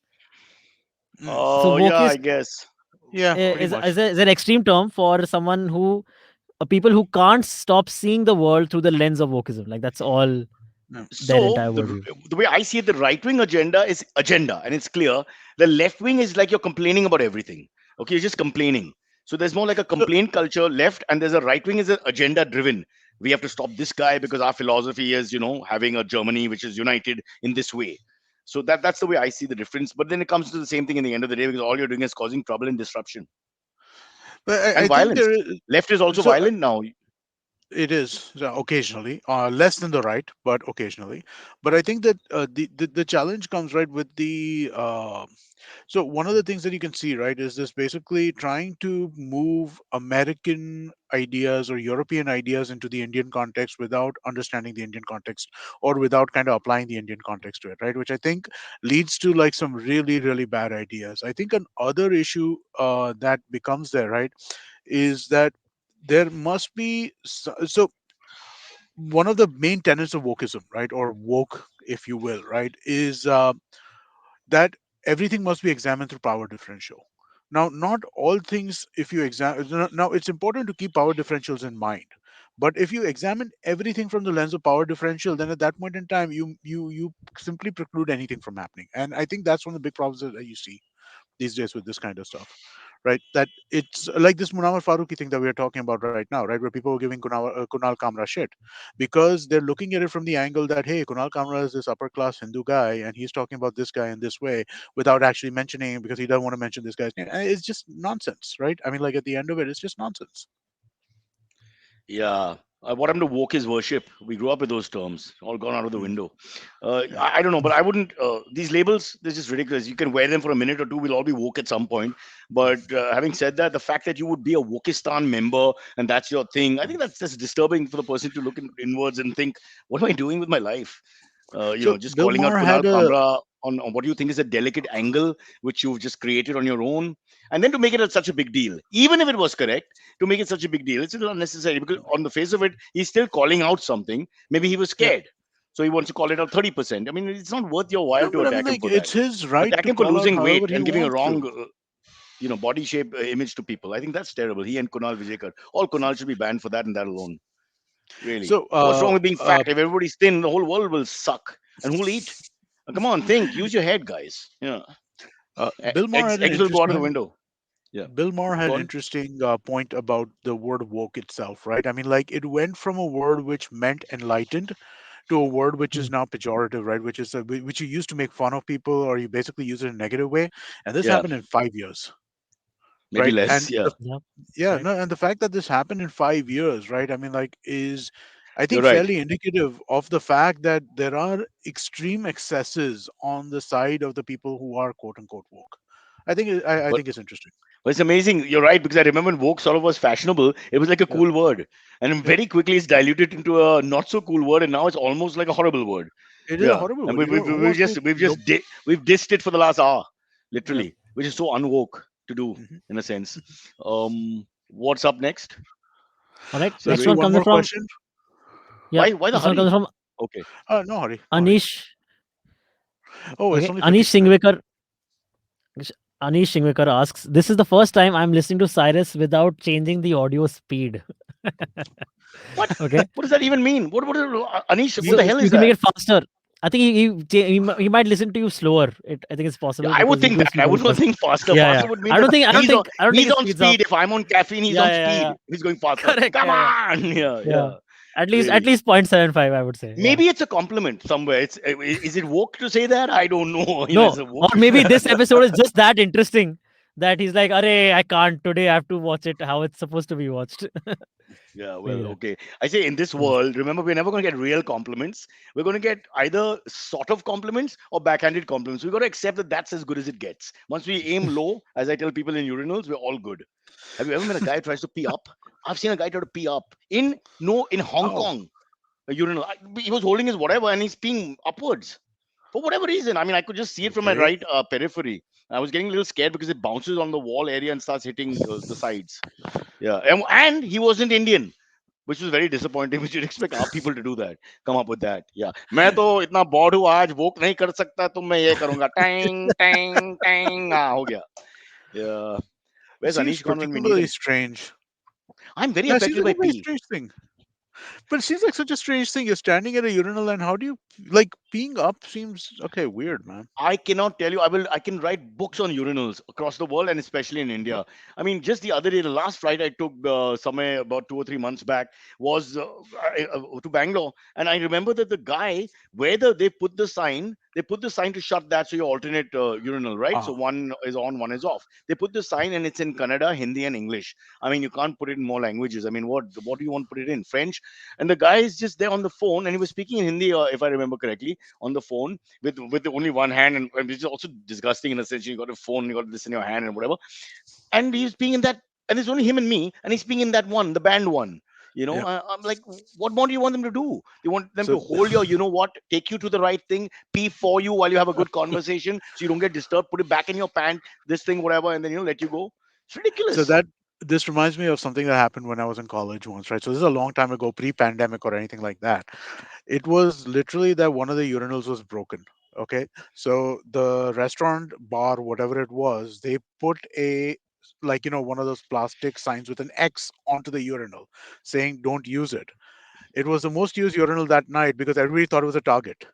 C: Mm,
B: So
A: Oh yeah, I
B: wokist
A: guess.
C: yeah, pretty much.
B: is an extreme term for someone who people who can't stop seeing the world through the lens of wokeism. Like that's all
C: Yeah.
B: their
A: So
B: entire worldview.
A: the way I see it, the right wing agenda is agenda, and it's clear. The left wing is like you're complaining about everything. Okay, you're just complaining. So there's more like a
C: So,
A: complaint culture left, and there's a right wing is agenda driven. We have to stop this guy because our philosophy is, having a Germany which is united in this way. So that's the way I see the difference. But then it comes to the same thing in the end of the day because all you're doing is causing trouble and disruption
C: but I
A: and
C: think
A: violence.
C: there is.
A: Left is also
C: So
A: violent now.
C: It is occasionally, less than the right, but occasionally. But I think that the challenge comes right with the so one of the things that you can see, right, is this basically trying to move American ideas or European ideas into the Indian context without understanding the Indian context or without kind of applying the Indian context to it, right? Which I think leads to like some really, really bad ideas. I think an other issue that becomes there, right, is that there must be so one of the main tenets of wokeism, right, or woke, if you will, right, is that everything must be examined through power differential. Now, not all things, if you examine, now it's important to keep power differentials in mind. But if you examine everything from the lens of power differential, then at that point in time, you simply preclude anything from happening. And I think that's one of the big problems that you see these days with this kind of stuff, right? That it's like this Munawar Faruqi thing that we are talking about right now, right? Where people are giving Kunal Kamra shit because they're looking at it from the angle that, hey, Kunal Kamra is this upper class Hindu guy and he's talking about this guy in this way without actually mentioning it because he doesn't want to mention this guy's name. And it's just nonsense, right? I mean, like at the end of it, it's just nonsense.
A: Yeah. What happened to woke is worship? We grew up with those terms, all gone out of the
C: Mm,
A: window.
C: yeah.
A: I don't know, but I wouldn't. These labels, they're just ridiculous. You can wear them for a minute or two. We'll all be woke at some point. But having said that, the fact that you would be a Wokistan member and that's your thing, I think that's just disturbing for the person to look inwards and think, what am I doing with my life?
C: So
A: Just
C: Bill
A: calling out
C: Maher
A: Kunal
C: had a
A: Kamra on what you think is a delicate angle, which you've just created on your own, and then to make it such a big deal, even if it was correct, to make it such a big deal, it's a little unnecessary because on the face of it, he's still calling out something. Maybe he was
C: yeah.
A: scared, so he wants to call it out 30%. I mean, it's not worth your while
C: No,
A: to
C: but I mean,
A: attack him
C: like
A: for that.
C: it's his right
A: Attack
C: to
A: him for
C: call out
A: losing weight
C: however he
A: and giving a
C: wants
A: wrong,
C: to.
A: body shape image to people. I think that's terrible. He and Kunal Vijaykar, all Kunal should be banned for that and that alone. Really,
C: So
A: what's wrong with being fat? If everybody's thin, the whole world will suck. And who'll eat? Come on, think. Use your head, guys.
C: Bill Maher had an
A: Eggs will go out of the
C: interesting
A: window. Yeah,
C: Bill Maher had
A: go
C: an
A: on.
C: interesting point about the word woke itself, right? I mean, like it went from a word which meant enlightened to a word which is
B: Hmm.
C: now pejorative, right? Which is which you used to make fun of people, or you basically use it in a negative way. And this
A: Yeah,
C: happened in 5 years,
A: maybe
C: right?
A: less.
C: And
A: Yeah,
B: Yeah.
C: yeah,
A: right.
C: no, and the fact that this happened in 5 years, right? I mean, like, is I
A: You're
C: think
A: right.
C: fairly indicative of the fact that there are extreme excesses on the side of the people who are quote unquote woke. I
A: But
C: think it's interesting.
A: but it's amazing. You're right because I remember when woke sort of was fashionable. It was like a
C: Yeah,
A: cool word, and then
C: yeah.
A: very quickly it's diluted into a not so cool word, and now it's almost like a horrible word.
C: It is a
A: Yeah,
C: horrible
A: and
C: word. You know, who
A: we've
C: wants to?
A: just
C: No,
A: we've dissed it for the last hour,
C: yeah.
A: literally, which is so unwoke to do
C: Mhm.
A: in a sense. What's up next?
B: All right.
C: So let's
B: Next
C: do
B: one
A: Celebrity.
C: one
B: comes
C: more
B: from,
C: question.
B: yeah.
A: Why the
B: This one
A: hurry?
B: comes from
A: Okay,
C: No hurry, no hurry.
B: Anish.
C: Oh, it's
B: Okay.
C: only
B: Anish
C: 50 minutes.
B: Singvikar. Anish Singvikar asks, "This is the first time I'm listening to Cyrus without changing the audio speed."
A: what?
B: Okay.
A: What does that even mean? Anish? What
C: He,
A: the
B: So
A: hell
B: you
A: is
B: can make
A: that?
B: it faster. I think he might listen to you slower. I think it's
A: Yeah,
B: possible
A: I would
B: because he
A: think
B: do
A: that.
B: speak
A: I
B: very
A: would not
B: fast.
A: think faster.
B: Yeah, yeah.
A: Faster would mean that
B: I don't think
A: he's
B: it
A: on
B: speeds up.
A: speed. If I'm on caffeine, he's
B: Yeah,
A: on
B: yeah, yeah,
A: speed.
B: yeah.
A: He's going faster.
B: Correct.
A: Come
B: Yeah, yeah,
A: on. Yeah,
B: yeah.
A: yeah.
B: At
A: Really.
B: least 0.75, I would say. Yeah.
A: Maybe it's a compliment somewhere. Is it woke to say that? I don't know. Is
B: No,
A: it
B: or
A: woke to say
B: maybe
A: that?
B: this episode is just that interesting that he's like, "Arey, I can't today. I have to watch it how it's supposed to be watched."
A: Yeah, well,
B: Maybe that.
A: okay. I say in this
B: Understood.
A: world, remember, we're never going to get real compliments. We're going to get either sort of compliments or backhanded compliments. We've got to accept that that's as good as it gets. Once we aim low, as I tell people in urinals, we're all good. Have you ever met a guy who tries to pee up? I've seen a guy try to pee up in no in Hong
C: wow.
A: Kong, a urinal. He was holding his whatever and he's peeing upwards for whatever reason. I mean, I could just see it from my
C: Okay.
A: right periphery. I was getting a little scared because it bounces on the wall area and starts hitting the sides. Yeah, and he wasn't Indian, which was very disappointing. We should expect our people to do that. Come up with that. Yeah. मैं तो इतना bored हूँ आज woke नहीं कर सकता तो मैं ये करूँगा. Tang tang tang. हो गया. Yeah.
C: It
A: Where's
C: seems
A: Anish gone when we need
C: particularly
A: him?
C: strange.
A: I'm very
C: Yeah, it seems
A: affected
C: like
A: by
C: a very
A: pee.
C: strange thing. But it seems like such a strange thing. You're standing at a urinal, and how do you like peeing up? Seems okay, weird, man.
A: I cannot tell you. I can write books on urinals across the world and especially in India. I mean, just the other day, the last flight I took somewhere about 2 or 3 months back was to Bangalore, and I remember that the guy where they put the sign They put the sign to shut that, so your alternate urinal, right? So
C: Ah,
A: one is on, one is off. They put the sign, and it's in Kannada, Hindi, and English. I mean, you can't put it in more languages. I mean, what do you want to put it in? French? And the guy is just there on the phone, and he was speaking in Hindi, if I remember correctly, on the phone with only one hand, and which is also disgusting in a sense. You got a phone, you got this in your hand, and whatever. And he's being in that, and it's only him and me, and he's being in that one, the band one.
C: yeah.
A: I'm like, what more do you want them to do? You want them
C: So
A: to hold your, what, take you to the right thing, pee for you while you have a good conversation, so you don't get disturbed, put it back in your pant, this thing, whatever, and then let you go. It's
C: so
A: ridiculous.
C: that this reminds me of something that happened when I was in college once, right? So this is a long time ago, pre-pandemic or anything like that. It was literally that one of the urinals was broken. Okay, so the restaurant, bar, whatever it was, they put a, like, one of those plastic signs with an X onto the urinal, saying don't use it. It was the most used urinal that night because everybody thought it was a Target.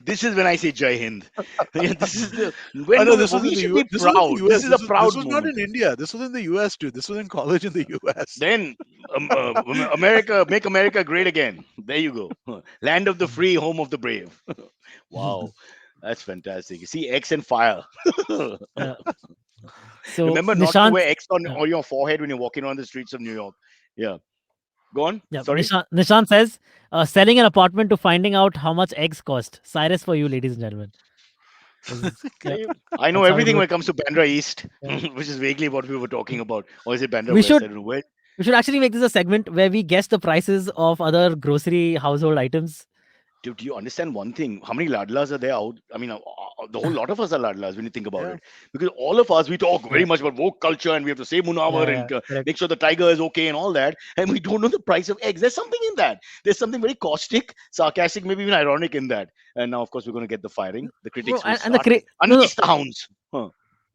A: This is when I say Jai Hind. Yeah, this is the
C: Oh
A: when
C: no,
A: do we,
C: this
A: well,
C: was in
A: we
C: the
A: should
C: U.
A: be
C: This was in the
A: proud. This
C: U.S.
A: is a
C: This
A: proud
C: was not
A: moment.
C: in India. This was in the U.S. too. This was in college in the U.S.
A: Then America, make America great again. There you go. Land of the free, home of the brave. Wow, that's fantastic. You see X and fire.
B: Yeah. So
A: Remember not to
B: Nishant,
A: wear X
B: yeah,
A: on your forehead when you're walking around the streets of New York. Yeah, go on.
B: yeah.
A: Sorry.
B: Nishant says, selling an apartment to finding out how much eggs cost. Cyrus for you, ladies and gentlemen. Yeah,
A: Okay. I know
B: that's how it
A: everything when
B: works.
A: it comes to Bandra East,
B: Yeah.
A: which is vaguely what we were talking about. Or is it Bandra
B: We
A: West? I
B: should
A: don't know. Where
B: we should actually make this a segment where we guess the prices of other grocery household items.
A: do you understand one thing? How many ladlas are there out? I mean, the whole lot of us are ladlas when you think about
C: Yeah.
A: it. Because all of us, we talk very
B: Yeah,
A: much about woke culture and we have to say Munawar
B: yeah,
A: and
B: correct.
A: make sure the tiger is okay and all that. And we don't know the price of eggs. There's something in that. There's something very caustic, sarcastic, maybe even ironic in that. And now, of course, we're going to get the firing. The
B: Bro,
A: critics will
B: and the
A: start.
B: no, no,
A: Unleash the hounds. Huh.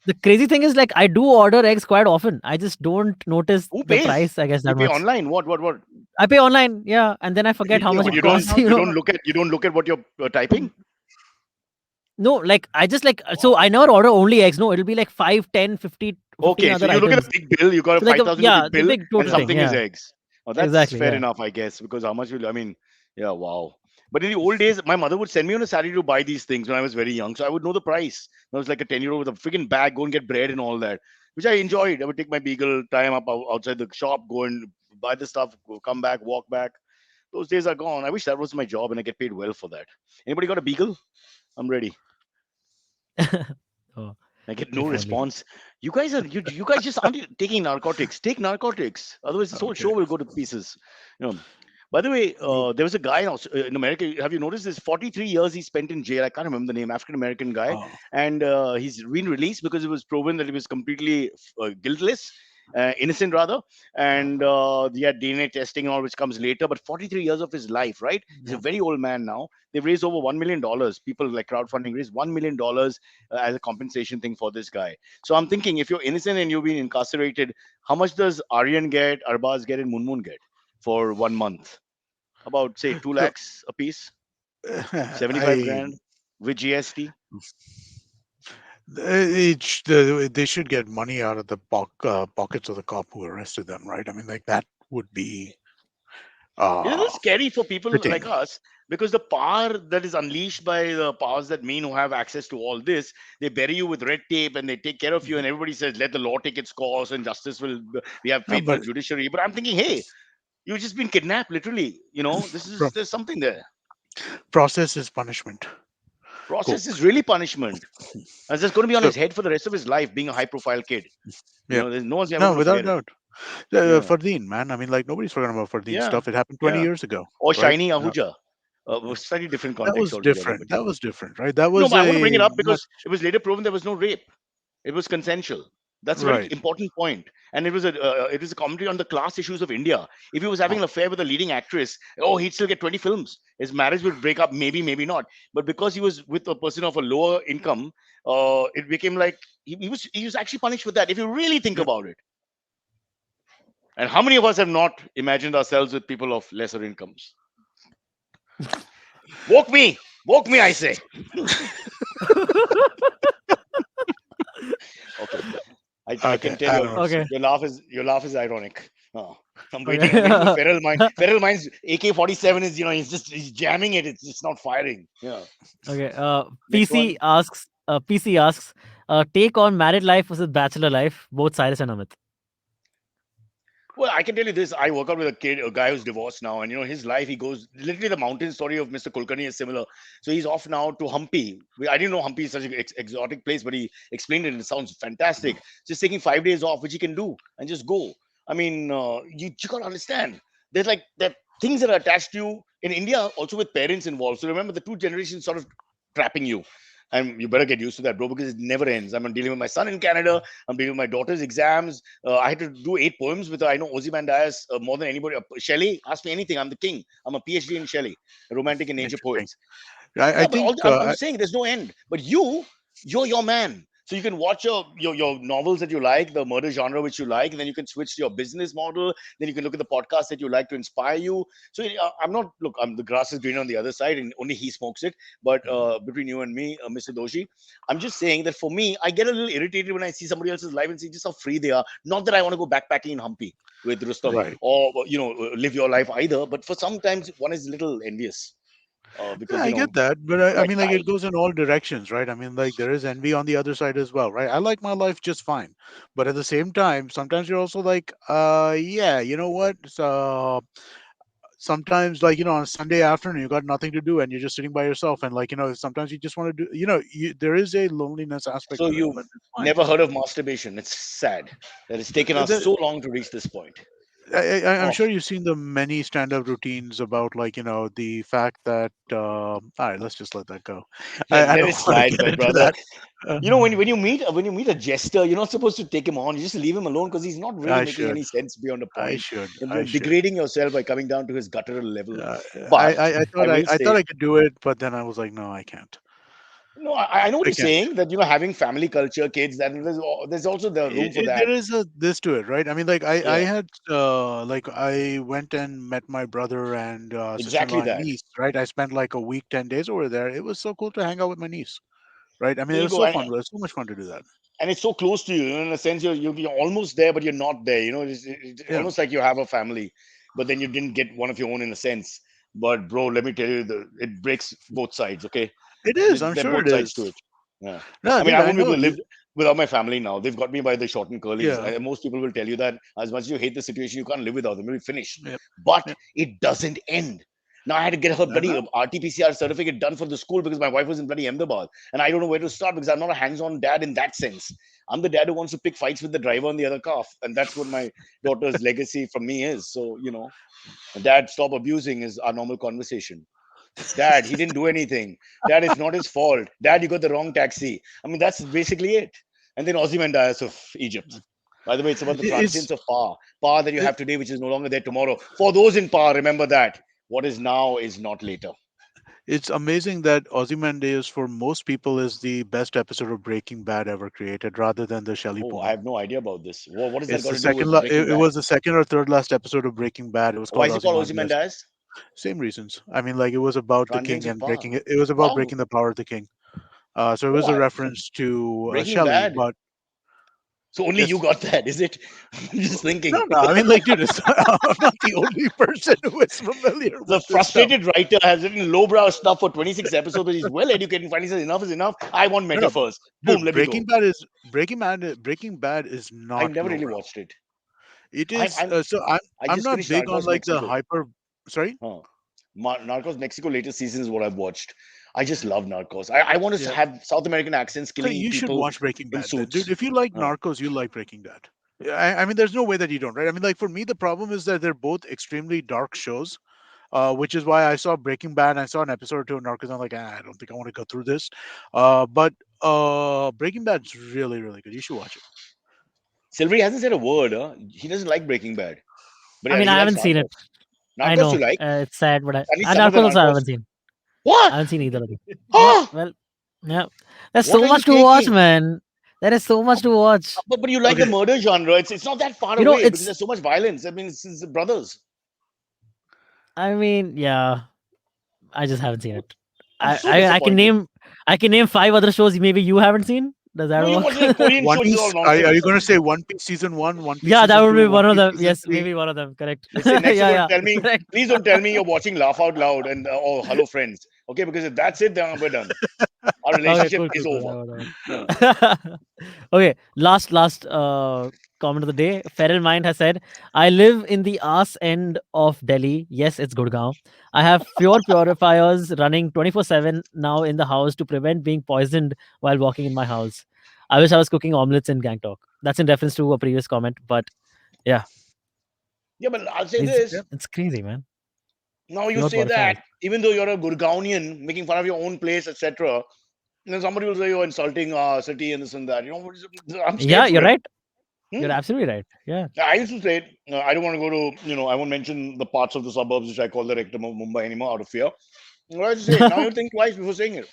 B: the crazy thing is like I do order eggs quite often. I just don't notice
A: Who
B: the
A: pays?
B: price, I guess,
A: You
B: that
A: pay
B: much.
A: online. What?
B: I pay online, yeah, and then I forget how much
A: What,
B: it
A: you
C: Online
B: costs.
A: don't
C: now
A: you
C: there's
A: don't
C: no.
A: look at what you're typing?
B: No, like I just like so
A: Wow.
B: I never order only eggs. No, it'll be like 5, 10, 50, 15
A: Okay, so
B: other
A: you look at a
B: items.
A: big bill, you got a
B: So like
A: five
B: a
A: thousand rupee
B: yeah, the
A: bill,
B: big
A: and
B: total thing.
A: something is
B: Yeah,
A: eggs. Oh, that's
B: exactly.
A: fair
B: Yeah.
A: enough, I guess, because how much will I mean? Yeah, wow. But in the old days, my mother would send me on a Saturday to buy these things when I was very young, so I would know the price. I was like a 10-year-old with a freaking bag, go and get bread and all that, which I enjoyed. I would take my beagle, tie him up outside the shop, go and buy the stuff, go, come back, walk back. Those days are gone. I wish that was my job and I get paid well for that. Anybody got a beagle? I'm ready.
B: Oh,
A: I get no
B: if only.
A: response. You guys just aren't taking narcotics. Take narcotics. Otherwise, this whole
C: Okay.
A: show will go to pieces. You know. By the way,
C: You.
A: there was a guy in America. Have you noticed this? 43 years he spent in jail. I can't remember the name. African American guy,
C: Oh.
A: and he's been released because it was proven that he was completely guiltless, innocent rather, and he had DNA testing and all, which comes later. But 43 years of his life, right? He's a
C: Yeah.
A: very old man now. They've raised over $1 million. People like crowdfunding raised $1 million as a compensation thing for this guy. So I'm thinking, if you're innocent and you've been incarcerated, how much does Aryan get, Arbaz get, and Munmun get for 1 month? About say 2
C: So
A: lakhs a piece, 75
C: I.
A: grand with GST.
C: They should get money out of the pockets of the cop who arrested them, right? I mean, like that would be
A: It is
C: uh,
A: scary for people like
C: fitting.
A: us because the power that is unleashed by the powers that mean who have access to all this, they bury you with red tape and they take care of you, and everybody says, let the law take its course and justice will, we have
C: No,
A: faith in the
C: but
A: judiciary. But I'm thinking, hey, you've just been kidnapped, literally.
C: pro-
A: There's something there.
C: process is punishment.
A: Process is
C: Coke.
A: really punishment. And it's going to be on
C: So
A: his head for the rest of his life, being a high profile kid.
C: yeah,
A: There's no one's ever
C: no,
A: going to
C: without
A: forget it.
C: doubt.
A: Yeah.
C: Fardeen, man. I mean, like nobody's forgotten about Fardeen
A: Yeah.
C: stuff. It happened 20
A: Yeah.
C: years ago,
A: Or
C: right?
A: Shiny Ahuja. Was slightly different
C: That
A: context
C: was
A: altogether.
C: different.
A: But yeah.
C: That was different, right? That
A: No,
C: was
A: but I want to bring it
C: a
A: up
C: much
A: because it was later proven there was no rape. It was consensual. That's a very
C: right.
A: important point. And it was a commentary on the class issues of India. If he was having
C: Oh,
A: an affair with a leading actress, oh, he'd still get 20 films. His marriage would break up, maybe, maybe not. But because he was with a person of a lower income, it became like he was actually punished for that. If you really think
C: yeah.
A: about it. And how many of us have not imagined ourselves with people of lesser incomes? Woke me, I say. Okay, I
C: Okay,
A: can tell
C: I don't know.
B: Okay.
A: your laugh is ironic. Oh, I'm waiting. I'm waiting for
B: Okay.
A: Feral Mind. Feral Mind's AK-47 is, he's jamming it. It's just not firing. Yeah.
B: Okay.
A: Next one.
B: PC asks, take on married life versus bachelor life, both Cyrus and Amit.
A: Well, I can tell you this. I work out with a guy who's divorced now, and his life. He goes literally the mountain story of Mr. Kulkarni is similar. So he's off now to Hampi. I didn't know Hampi is such an exotic place, but he explained it, and it sounds fantastic. Just taking 5 days off, which he can do, and just go. I mean, you gotta understand. There's like there things that are attached to you in India, also with parents involved. So remember, the two generations sort of trapping you. And you better get used to that, bro, because it never ends. I'm dealing with my son in Canada. I'm dealing with my daughter's exams. I had to do 8 poems with her. I know Ozymandias more than anybody. Shelley, ask me anything. I'm the king. I'm a PhD in Shelley, romantic and nature
C: Interesting.
A: poets.
C: I
A: Yeah, but
C: think
A: I'm saying there's no end. But you're your man. So you can watch your novels that you like, the murder genre which you like, and then you can switch to your business model. Then you can look at the podcasts that you like to inspire you. So I'm not look. The grass is greener on the other side, and only he smokes it. But between you and me, Mr. Doshi, I'm just saying that for me, I get a little irritated when I see somebody else's life and see just how free they are. Not that I want to go backpacking in Hampi with Rustam
C: right.
A: or live your life either. But for sometimes one is a little envious
C: Yeah,
A: because
C: I get that, but I
A: like
C: mean, like it goes in all directions, right? I mean, like there is envy on the other side as well, right? I like my life just fine, but at the same time, sometimes you're also like, yeah, you know what? So sometimes, like on a Sunday afternoon, you got nothing to do and you're just sitting by yourself, and like sometimes you just want to do, there is a loneliness aspect
A: So
C: to it,
A: you've
C: but it's fine.
A: never heard of masturbation. It's sad that it's taken us
C: The,
A: so long to reach this point.
C: I'm
A: Oh,
C: sure you've seen the many stand-up routines about like the fact that all right, let's just let that go. I
A: let
C: don't
A: it
C: want to
A: slide,
C: get
A: my
C: into
A: brother.
C: that. Uh,
A: When you meet a jester, you're not supposed to take him on. You just leave him alone because he's not really
C: I
A: making
C: should,
A: any sense beyond a
C: I
A: point.
C: should,
A: And
C: I
A: you're
C: should.
A: degrading yourself by coming down to his guttural level.
C: Uh,
A: But
C: I
A: I
C: thought
A: will
C: I thought
A: say,
C: I could do it, but then I was like, no, I can't.
A: no, I know what
C: I
A: you're
C: can't.
A: saying. That having family culture, kids, that there's also the room for that.
C: There is a this to it, right? I mean, like I
A: Yeah,
C: had like I went and met my brother and
A: exactly
C: sister-in-law and
A: that.
C: niece, right? I spent like a week, 10 days over there. It was so cool to hang out with my niece, right? I mean,
A: There
C: it
A: you
C: was
A: go.
C: so fun. It was so much fun to do that.
A: And it's so close to you, in a sense you're almost there but you're not there. It's
C: Yeah,
A: almost like you have a family but then you didn't get one of your own in a sense. But bro, let me tell you, it breaks both sides, okay?
C: it is. I'm
A: There are
C: sure
A: both
C: it
A: sides
C: is.
A: to it. Yeah.
C: No,
A: I mean,
C: dude,
A: I
C: I
A: won't be
C: know
A: able to
C: you.
A: live without my family now. They've got me by the short and curlies.
C: Yeah,
A: Most people will tell you that as much as you hate the situation, you can't live without them. You'll be finished.
C: yeah,
A: But
C: yeah.
A: it doesn't end. Now I had to get her
C: I
A: bloody
C: know.
A: RT-PCR certificate done for the school because my wife was in bloody Ahmedabad, and I don't know where to start because I'm not a hands-on dad in that sense. I'm the dad who wants to pick fights with the driver on the other car, and that's what my daughter's legacy from me is. So Dad, stop abusing is our normal conversation. Dad, he didn't do anything. Dad, it's not his fault. Dad, you got the wrong taxi. I mean, that's basically it. And then Ozymandias of Egypt. By the way, it's about the
C: It's
A: transience of power. Power that you
C: it,
A: have today, which is no longer there tomorrow. For those in power, remember that. What is now is not later.
C: it's amazing that Ozymandias for most people is the best episode of Breaking Bad ever created, rather than the Shelley
A: Oh, I
C: poem.
A: have no idea about this. What has that
C: It's
A: got
C: the
A: to do with
C: second.
A: Breaking
C: It
A: Bad?
C: was the second or third last episode of Breaking Bad. It was
A: Why
C: called
A: is it called
C: Ozymandias.
A: Ozymandias?
C: Same reasons. I mean, like it was about the
A: Transience
C: king
A: of
C: and
A: power.
C: breaking it. It was about
A: Wow.
C: breaking the power of the king. So it
A: Oh,
C: was a reference to
A: Breaking
C: Shelley,
A: Bad.
C: but
A: So only you
C: yes.
A: got that, is it? I'm just
C: No,
A: thinking.
C: no. I mean, like, dude, I'm not the only person who is familiar
A: The
C: with this stuff.
A: frustrated writer has written lowbrow stuff for 26 episodes, but he's well educated and finally says enough is enough. I want
C: No, no,
A: metaphors. Boom,
C: dude,
A: let me go.
C: Breaking Bad is
A: I
C: not
A: never really
C: lowbrow.
A: watched it.
C: It
A: I'm,
C: is.
A: I'm
C: So
A: I
C: I'm
A: just
C: not
A: finished
C: big on
A: Narcos
C: like the
A: Mexico.
C: hyper. Sorry.
A: Huh. Narcos Mexico latest season is what I've watched. I just love Narcos. I want to
C: Yeah.
A: have South American accents
C: So
A: killing
C: you should
A: people
C: watch Breaking
A: in
C: Bad then, dude.
A: suits.
C: If you like
A: Huh.
C: Narcos, you like Breaking Bad. Yeah, I mean, there's no way that you don't, right? I mean, like for me, the problem is that they're both extremely dark shows, which is why I saw Breaking Bad. I saw an episode or two of Narcos. I'm like, I don't think I want to go through this. But Breaking Bad's really, really good. You should watch it.
A: Silvery hasn't said a word. Huh? He doesn't like Breaking Bad, but
B: I mean,
A: he
B: I
A: likes
B: haven't seen it.
A: Narcos.
B: I
A: Narcos you
B: know
A: like?
B: it's sad, but
A: At least
B: and
A: some of the
B: Narcos also I
A: Narcos.
B: haven't seen. I
A: What?
B: haven't seen either of them. Yeah,
A: Ah,
B: well, yeah. There's
A: what
B: so
A: are you
B: much to watch,
A: taking?
B: man. There is so much to watch.
A: But you like the
C: Okay,
A: murder genre. It's not that far
B: You know,
A: away because
B: it's.
A: there's so much violence. I mean, it's the brothers.
B: I mean, yeah. I just haven't seen it.
A: I'm
B: I
A: so
B: I, I can
A: disappointed.
B: name. I can name 5 other shows maybe you haven't seen. Does that
A: No, you're
B: work?
A: watching a Korean
C: One
A: show. This is all
C: Piece. Are
A: nonsense.
C: you going to say One Piece season one, One Piece
B: Yeah, that
C: season
B: would
C: two,
B: be
C: One
B: one of
C: Piece
B: them.
C: season
B: Yes,
C: three?
B: maybe one of them. Correct.
A: Listen, next you're
B: Yeah,
A: going to
B: yeah.
A: tell me,
B: Correct.
A: please don't tell me you're watching Laugh Out Loud and oh, Hello Friends. Okay, because if that's it, then we're done. Our
B: Okay,
A: relationship
B: cool,
A: is
B: cool, cool.
A: over.
B: That one,
A: No.
B: that one. Okay, last comment of the day. Feral Mind has said, "I live in the arse end of Delhi. Yes, it's Gurgaon. I have pure purifiers running 24/7 now in the house to prevent being poisoned while walking in my house. I wish I was cooking omelets in Gangtok." That's in reference to a previous comment, but yeah,
A: Yeah, but I'll say
B: it's
A: this.
B: it's crazy, man.
A: Now you
B: Pure
A: say
B: purifiers.
A: that, even though you're a Gurgaonian, making fun of your own place, etc., then somebody will say you're insulting our city and this and that. I'm
B: Yeah,
A: scared for
B: you're
A: him.
B: right. You're
A: Hmm.
B: absolutely right. Yeah.
A: I used to say it. I don't want to go to, I won't mention the parts of the suburbs which I call the rectum of Mumbai anymore out of fear. I just say it. Now you think twice before saying it.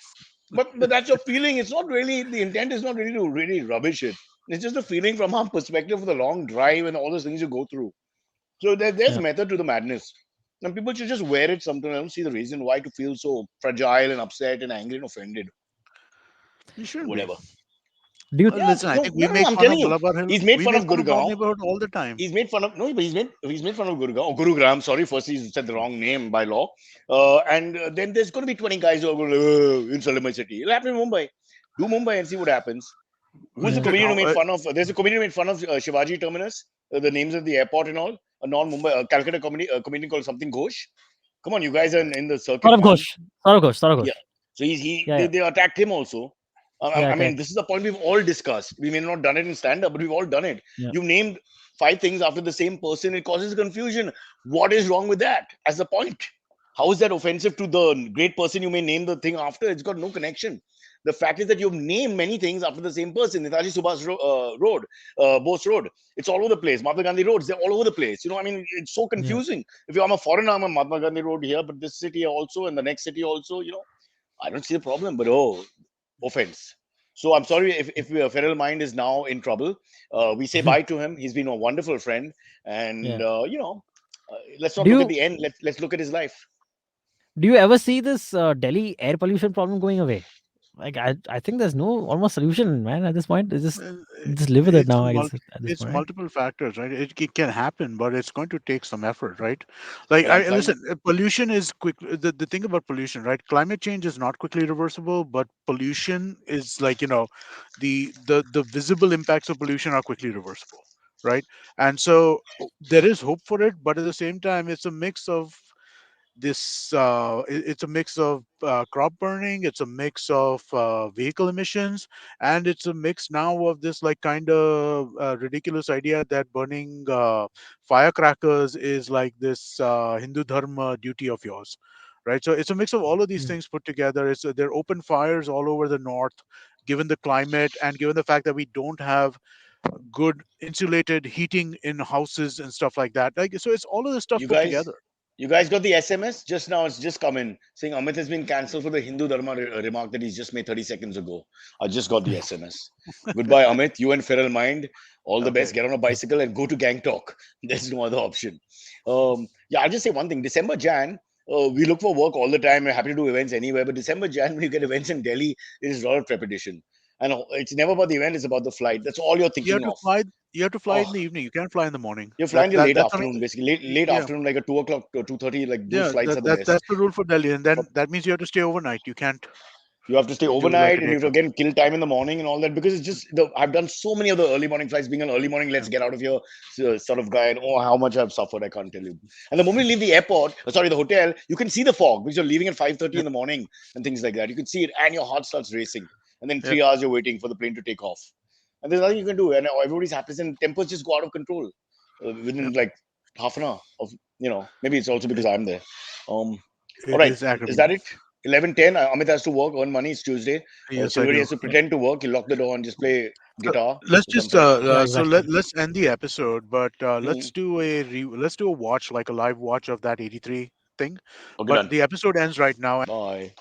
A: But that's your feeling. It's not really, the intent is not really to really rubbish it. It's just a feeling from our perspective of the long drive and all those things you go through. So there's
B: Yeah.
A: method to the madness. And people should just wear it sometimes. I don't see the reason why to feel so fragile and upset and angry and offended.
C: You shouldn't be.
A: Whatever.
B: Do you
A: Yeah,
C: Listen, I
A: no,
C: think
A: no,
C: we
A: no,
C: make
A: I'm
C: fun
A: telling
C: of
A: you.
C: Malabar Hill.
A: He's made
C: We
A: fun
C: make
A: of
C: fun of our
A: Gurgaon.
C: neighborhood all the time.
A: He's made fun of no, but he's made fun of Gurgaon. Oh, Gurugram. Sorry, first he said the wrong name by law. And then there's going to be 20 guys who are going to insult my city. It'll happen in Mumbai. Do Mumbai and see what happens. Who's the
B: Yeah.
A: comedian who
C: Now,
A: made fun of? There's a comedian who made fun of Shivaji Terminus, the names of the airport and all. A non-Mumbai, Calcutta comedian called something Ghosh. Come on, you guys are in the circuit,
B: Saurav
A: man.
B: Ghosh. Saurav Ghosh. Saurav
A: Yeah.
B: Ghosh.
A: So he
B: Yeah,
A: they,
B: yeah.
A: they attacked him also.
B: Yeah,
A: I mean,
B: correct.
A: this is the point we've all discussed. We may not have done it in stand-up, but we've all done it.
B: Yeah.
A: You've named five things after the same person. It causes confusion. What is wrong with that? As the point. How is that offensive to the great person you may name the thing after? It's got no connection. The fact is that you've named many things after the same person. Netaji Subhash Road, Bose Road. It's all over the place. Mahatma Gandhi roads, they're all over the place. I mean, it's so
B: Yeah.
A: confusing. If I'm a foreigner, I'm a Mahatma Gandhi Road here, but this city also, and the next city also, I don't see the problem. But oh, offense. So I'm sorry if Feral Mind is now in trouble. We say bye to him. He's been a wonderful friend, and
B: Yeah.
A: let's not
B: Do
A: look at
B: you
A: the end. Let's look at his life.
B: do you ever see this Delhi air pollution problem going away? Like I think there's no almost solution, man. At this point, it's
C: uh,
B: just live with it
C: it's
B: now.
C: a
B: I
C: mul-
B: guess at this
C: it's
B: point, right?
C: multiple factors, right? It can happen, but it's going to take some effort, right? Like,
A: Well, I'm
C: I
A: trying.
C: listen. Pollution is quick. The thing about pollution, right? Climate change is not quickly reversible, but pollution is, like, the visible impacts of pollution are quickly reversible, right? And so there is hope for it, but at the same time, it's a mix of it's a mix of crop burning, it's a mix of vehicle emissions, and it's a mix now of this, like, kind of ridiculous idea that burning firecrackers is like this Hindu dharma duty of yours, right? So it's a mix of all of these
B: Mm.
C: things put together. There are open fires all over the north, given the climate and given the fact that we don't have good insulated heating in houses and stuff like that. Like, so it's all of this stuff
A: You
C: put
A: guys,
C: together.
A: you guys got the SMS just now. It's just come in saying Amit has been cancelled for the Hindu Dharma remark that he's just made 30 seconds ago. I just got the SMS. Goodbye, Amit. You and Feral Mind. All the best.
C: Okay.
A: Get on a bicycle and go to Gangtok. There's no other option. Yeah, I'll just say one thing. December, Jan. We look for work all the time. We're happy to do events anywhere. But December, Jan, when you get events in Delhi, there is a lot of trepidation. And it's never about the event, it's about the flight. That's all you're
C: You have
A: thinking
C: to
A: of.
C: fly. You have to fly in
A: Oh,
C: the evening. You can't fly in the morning.
A: you're flying till late
C: That's only.
A: afternoon, basically. Late
C: Yeah,
A: afternoon, like a 2 o'clock or 2:30, like those
C: yeah.
A: flights are the
C: That's
A: best.
C: the rule for Delhi, and
A: But
C: then that means you have to stay overnight. You can't
A: you have to stay
C: do like
A: overnight
C: a
A: and
C: day
A: you have to
C: trip.
A: again kill time in the morning and all that because it's just I've done so many of the early morning flights being an early morning,
C: Yeah,
A: let's get out of here sort of guy. And oh, how much I've suffered, I can't tell you. And the moment you leave the airport, sorry, the hotel, you can see the fog because you're leaving at 5:30
C: yeah,
A: in the morning and things like that. You can see it and your heart starts racing. And then
C: yeah.
A: 3 hours you're waiting for the plane to take off. And there's nothing you can do. And everybody's happy and tempers just go out of control
C: Yeah.
A: within like half an hour of, maybe it's also because I'm there. Um, all
C: It
A: right.
C: is
A: Is that
C: aggravating.
A: it? 11:10. Amit has to work, earn money. It's Tuesday.
C: Yes, I
A: Silvery
C: do.
A: has to pretend to work. He'll lock the door and just play
C: So
A: guitar
C: let's
A: or
C: just
A: something.
B: Yeah,
C: so
B: exactly.
C: let's end the episode, but
A: Mm.
C: let's do a watch, like a live watch of that 83 thing.
A: Okay,
C: But
A: done.
C: the episode ends right now.
A: Bye.